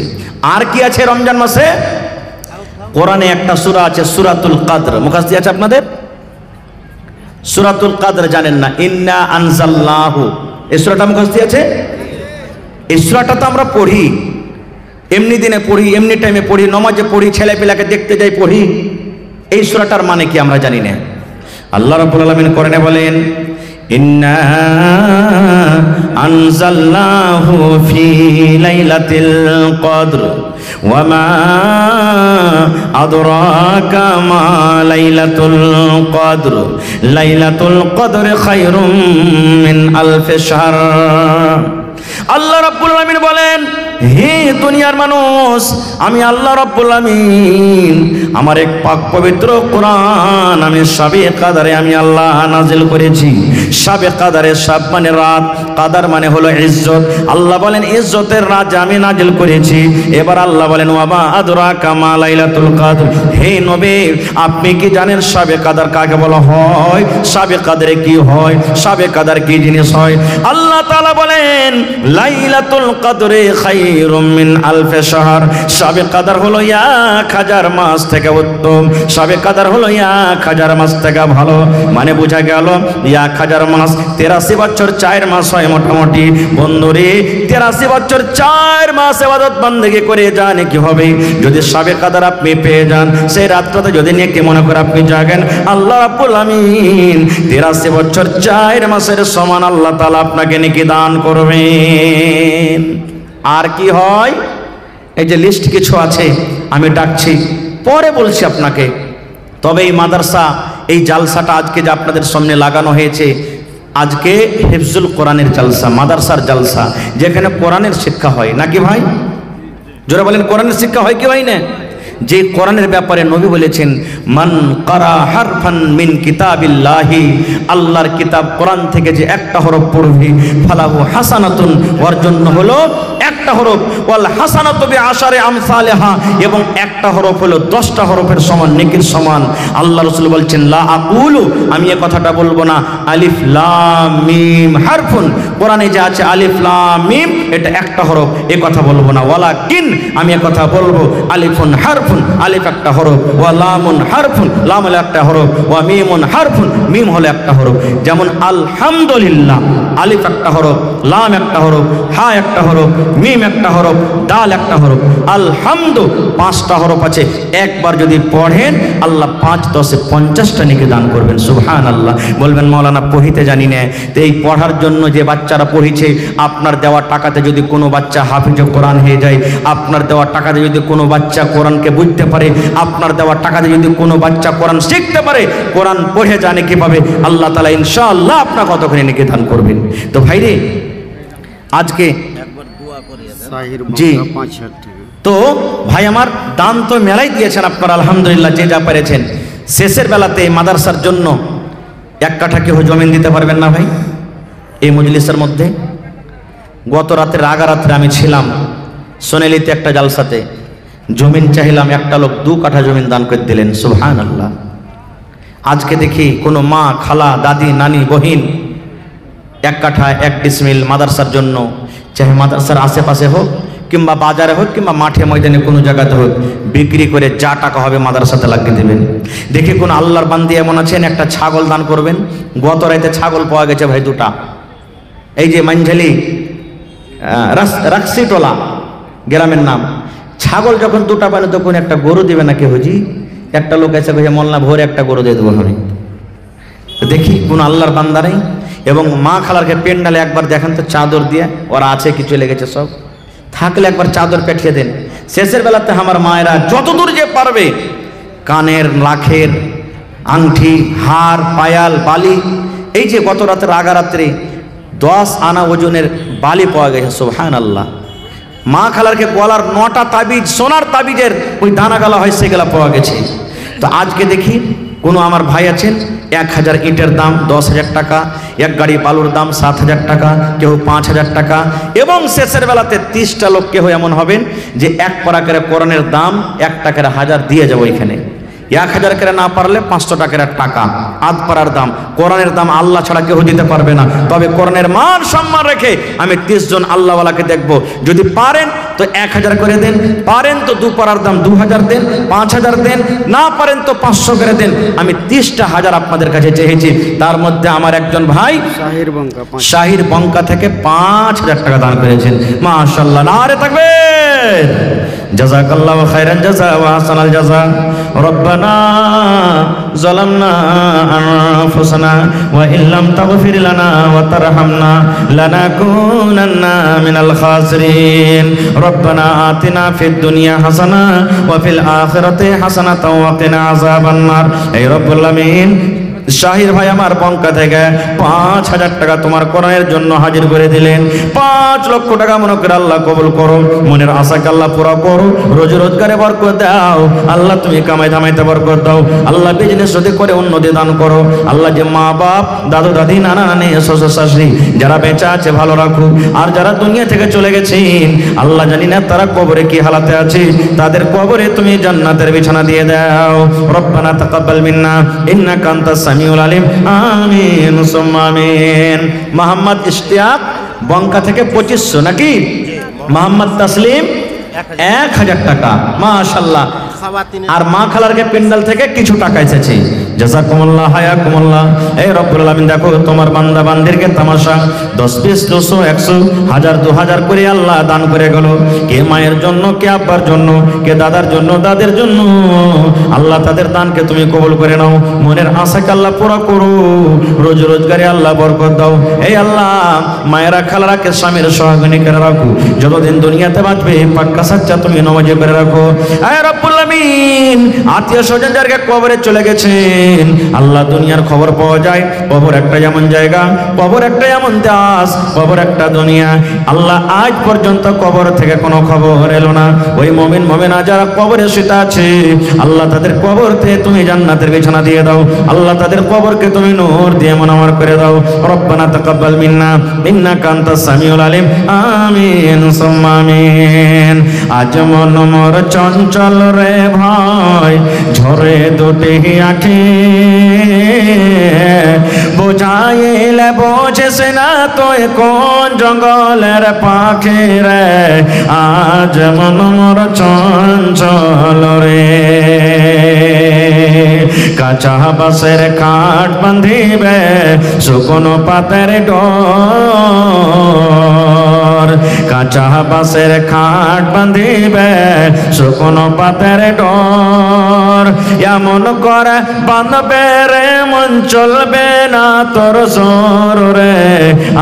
আর কি আছে রমজান মাসে? কোরআনে একটা সূরা আছে সূরাতুল কদর, মুখস্থ আছে আপনাদের? সূরাতুল কদর জানেন না? ইন্না আনজালনাহু, এই সূরাটা মুখস্থ আছে? এই সূরাটা তো আমরা পড়ি, এমনি দিনে পড়ি, এমনি টাইমে পড়ি, নামাজে পড়ি, ছেলেপিলাকে দেখতে যাই পড়ি। এই সূরাটার মানে কি আমরা জানি না। আল্লাহ রাব্বুল আলামিন কোরআনে বলেন ইন্না আনজালনাহু ফি লাইলাতিল কদর ওয়া মা আদরাকা মা লাইলাতুল কদর, লাইলাতুল কদর খায়রুম মিন আলফি শাহর। আল্লাহ রাব্বুল আলামিন বলেন হে দুনিয়ার মানুষ, আমি আল্লাহ রাব্বুল আমিন আমার এক পাক পবিত্র কোরআন আমি শাবে কাদারে আমি আল্লাহ নাজিল করেছি। শাবে কাদারে, শাব মানে রাত, কাদার মানে হলো ইজ্জত। আল্লাহ বলেন ইজ্জতের রাত আমি নাজিল করেছি। এবার আল্লাহ বলেন ওয়ামা আদরাকা মা লাইলাতুল কদর। হে নবী, আপনি কি জানেন শাবে কাদার কাকে বলা হয়? শাবে কাদরে কি হয়? শাবে কাদার কি জিনিস হয়? আল্লাহ তাআলা বলেন লাইলাতুল কদরে খায়রুম মিন আলফি শাহর। শাবে কাদার হলো 1000 মাস থেকে উত্তম। শাবে কাদার হলো 1000 মাস থেকে ভালো। মানে বোঝা গেল 1000 মাস 83 বছর 4 মাস হয় মোটামুটি। বন্ধুরে 83 বছর 4 মাস ইবাদত বندگی করে জানে কি হবে যদি শাবে কাদার আপনি পেয়ে যান। সেই রাতটাতে যদি নেকি মনে করে আপনি জাগেন, আল্লাহ রাব্বুল আমিন 83 বছর 4 মাসের সমান আল্লাহ তাআলা আপনাকে নেকি দান করবেন। আর কি হয়? এই যে লিস্ট কিছু আছে আমি ডাকছি, পরে বলছি আপনাকে। তবে এই মাদ্রাসা, এই জালসাটা আজকে যে আপনাদের সামনে লাগানো হয়েছে, আজকে হিফজুল কোরআনের জালসা, মাদ্রাসার জালসা, যেখানে কোরআনের শিক্ষা হয় নাকি ভাই? জোরে বলেন, কোরআনের শিক্ষা হয় কি হয় না? যে কোরআনের ব্যাপারে নবী বলেছেন মান কারা হারফান মিন কিতাবিল্লাহি, আল্লাহর কিতাব কোরআন থেকে যে একটা হরফ পড়বে ফালাহু হাসানাতুন, ওর জন্য হলো একটা হরফ, ওয়াল হাসানাতু বিআশারি আমসালিহা, এবং একটা হরফ হলো 10টা হরফের সমান, নেকির সমান। আল্লাহ রাসূল বলছেন লা আকুলু, আমি এই কথাটা বলবো না আলিফ লাম মিম হারফুন, কোরআনে যে আছে আলিফ লাম মিম এটা একটা হরফ, এই কথা বলবো না। ওয়ালাকিন, আমি এই কথা বলবো আলিফুন হারফুন, আলিফ একটা হরফ, ওয়া লামুন হারফুন, লাম হলো একটা হরফ, ওয়া মিমুন হারফুন, মিম হলো একটা হরফ। যেমন আলহামদুলিল্লাহ, আলিফ একটা হরফ, লাম একটা হরফ, হা একটা হরফ, মিম একটা হরফ, দাল একটা হরফ। আলহামদু 5টা হরফ আছে, একবার যদি পড়েন আল্লাহ 5 10 50টা নেকি দান করবেন। সুবহানাল্লাহ। বলবেন মাওলানা পড়িতে জানি না, তো এই পড়ার জন্য যে বাচ্চারা পড়িছে, আপনার দেওয়া টাকাতে যদি কোনো বাচ্চা হাফিজ কোরআন হয়ে যায়, আপনার দেওয়া টাকাতে যদি কোনো বাচ্চা কোরআনকে বুঝতে পারে, আপনার দেওয়া টাকাতে যদি কোনো বাচ্চা কোরআন শিখতে পারে, কোরআন পড়ে জানে কিভাবে, আল্লাহ তাআলা ইনশাআল্লাহ আপনার কতখানি নেকি দান করবেন। তো ভাইরে আজকে জি, তো ভাই আমার দান তো মেলাই দিয়েছেন আপনারা আলহামদুলিল্লাহ, যে যা পেরেছেন। শেষের বেলাতে মাদ্রাসার জন্য 1 কাঠা কেউ জমিন দিতে পারবেন না ভাই এই মজলিসের মধ্যে? গত রাতে রাগারাত্রে আমি ছিলাম সোনালিতে একটা জালসাতে, জমিন চাইলাম, একটা লোক 2 কাঠা জমিন দান করে দিলেন। সুবহানাল্লাহ। আজকে দেখি কোনো মা, খালা, দাদি, নানি, বহিন 1 কাঠা 1 ডিসমিল মাদ্রাসার জন্য, চাহে মাদ্রাসার আশেপাশে হোক কিংবা বাজারে হোক কিংবা মাঠে ময়দানে কোনো জায়গাতে হোক, বিক্রি করে যা টাকা হবে মাদ্রাসাতে লাগিয়ে দেবেন। দেখি কোন আল্লাহর বান্দি এমন আছেন একটা ছাগল দান করবেন। গত রাতে ছাগল পাওয়া গেছে ভাই 2টা, এই যে মাঞ্ঝালি রাক্সিটোলা গ্রামের নাম। ছাগল যখন 2টা পাইলো তখন একটা গরু দেবে না কে হুজি? একটা লোক এসে কইছে মোল্লা ভোরে একটা গরু দিয়ে দেবো আমি। দেখি কোন আল্লাহর বান্দা নেই। এবং মা খালারকে পেন্ডালে একবার দেখেন তো চাদর দিয়ে, ওরা আছে কি চলে গেছে সব, থাকলে একবার চাদর পেঠিয়ে দেন। শেষের বেলাতে আমার মায়েরা যতদূর যে পারবে কানের, লাখের আংটি, হার, পায়াল, বালি, এই যে গত রাতের রাগারাত্রে 10 আনা ওজনের বালি পাওয়া গেছে। সুবহানাল্লাহ। মা খালারকে গলার 9টা তাবিজ, সোনার তাবিজের ওই দানা গালা হয়, সেগুলা পাওয়া গেছে। তো আজকে দেখি কোনো আমার ভাই আছেন 1000 ইটের দাম 10,000 টাকা, 1 গাড়ি বালুর দাম 7,000 টাকা, কেউ 5,000 টাকা। এবং শেষের বেলাতে 30টা লোক কেউ এমন হবেন যে 1 পারা করে কোরআনের দাম 1 টাকার 1000 দিয়ে যাবো এখানে। 1000 করে না পারলে 500 টাকার টাকা আধ পারার দাম। কোরআনের দাম আল্লাহ ছাড়া কেউ দিতে পারবে না। তবে কোরআনের মান সম্মান রেখে আমি 30 জন আল্লাহওয়ালাকে দেখব, যদি পারেন তো 1000 করে দেন, পারেন তো 2 পারার দাম 2000 দেন, 5000 দেন, না পারেন তো 500 করে দেন। আমি 30টা হাজার আপনাদের কাছে চেয়েছি। তার মধ্যে আমার একজন ভাই শাহির বঙ্কা থেকে 5000 টাকা দান করেছেন। মাশাআল্লাহ, নারে তাকবীর। জাযাকাল্লাহু খাইরান জাযা ওয়া হাসানাল জাযা। রব্বানা যালামনা আনফুসানা ওয়া ইল্লাম তাগফির লানা ওয়া তারহামনা লানাকুনান্না মিনাল খাসিরিন। রব্বানা আতিনা ফিদ দুনিয়া হাসানা ওয়া ফিল আখিরাতি হাসানাতাও ওয়া কিনা আযাবান নার। হে রব্বুল আমিন, শাহির ভাই আমার বঙ্কা থেকে 5,000 টাকা তোমার কোরআনের জন্য হাজির করে দিলেন। 5 লক্ষ টাকা মনে করে আল্লাহ কবুল করো, মনের আশাকে আল্লাহ পুরা করো, রোজি রোজগারে বরকত দাও আল্লাহ, তুমি কামাই ধামাইতে বরকত দাও আল্লাহ, বিজনেস যদি করে উন্নতি দান করো আল্লাহ। যে মা বাপ দাদু দাদি নানা নানি শ্বশুর শাশুড়ি যারা বেঁচে আছে ভালো রাখো, আর যারা দুনিয়া থেকে চলে গেছেন আল্লাহ জানি না তারা কবরে কি হালাতে আছে, তাদের কবরে তুমি জান্নাতের বিছানা দিয়ে দাও। রব্বানা তাকাব্বাল মিন্না ইন্নাকা আনতাস সামিউল আলিম, আমিন সুম্মা আমিন। মোহাম্মদ ইশতিয়াক বঙ্কা থেকে 2500 নাকি? মোহাম্মদ তাসলিম 1000 টাকা, মাশাআল্লাহ। আর মা খালারকে পেন্ডাল থেকে কিছু টাকা এসেছে, জাযাকুমুল্লাহ হায়াকুমুল্লাহ। এই রব্বুল আলামিন দেখো তোমার বান্দা বান্দিরকে তামাশা 10 20 200 100 1000 2000 করে আল্লাহ দান করে গেল, কে মায়ের জন্য, কে আব্বার জন্য, কে দাদার জন্য, দাদের জন্য। আল্লাহ তাদের দানকে তুমি কবুল করে নাও, মনের আশাকে আল্লাহ পুরা করো, রোজ রোজগারে আল্লাহ বরকত দাও। এই আল্লাহ মায়েরা খালারাকে স্বামীর সহগণী করে রাখো, যতদিন দুনিয়াতে বাঁচবে পাক্কা সাচ্চা তুমি নমাজি করে রাখো। এই রব্বুল আলামিন আত্মীয় স্বজন যারা কবরে চলে গেছেন আল্লাহ, দুনিয়ার খবর পাওয়া যায়, কবর একটা যেমন জায়গা, কবর একটা এমন দাস, কবর একটা দুনিয়া। আল্লাহ আজ পর্যন্ত কবর থেকে কোনো খবর এলো না। ওই মুমিন মুমিনা যারা কবরে শুতে আছে আল্লাহ তাদের কবর থেকে তুমি জান্নাতের বিছানা দিয়ে দাও আল্লাহ, তাদের কবরকে তুমি নূর দিয়ে মুনাওয়ার করে দাও। রব্বানা তাকাব্বাল মিন্না ইন্নাকা আনতাস সামিউল আলিম, আমিন সুম্মা আমিন। আজ মন মোর চঞ্চল রে ভাই, ঝরে দুটি আঁখি, বুঝাইলে বোঝেস না তুই কোন জঙ্গলের পাখি রে, আজ মন মোর চঞ্চল রে। কাঁচা বাঁশের খাট বাঁধিবে শুকনো পাতের ডোর, কাঁচা বাঁশের খাট বাঁধিবে শুকনো পাতের ডোর। এমন করে বাঁধবে রে মন চলবে না তোর সর রে,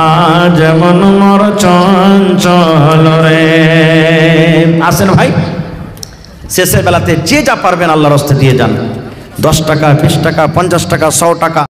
আজ মন মোর চঞ্চল রে। আসেন ভাই, শেষের বেলাতে যে যা পারবেন আল্লাহর রাস্তায় দিয়ে যান। 10 টাকা 20 টাকা 50 টাকা 100 টাকা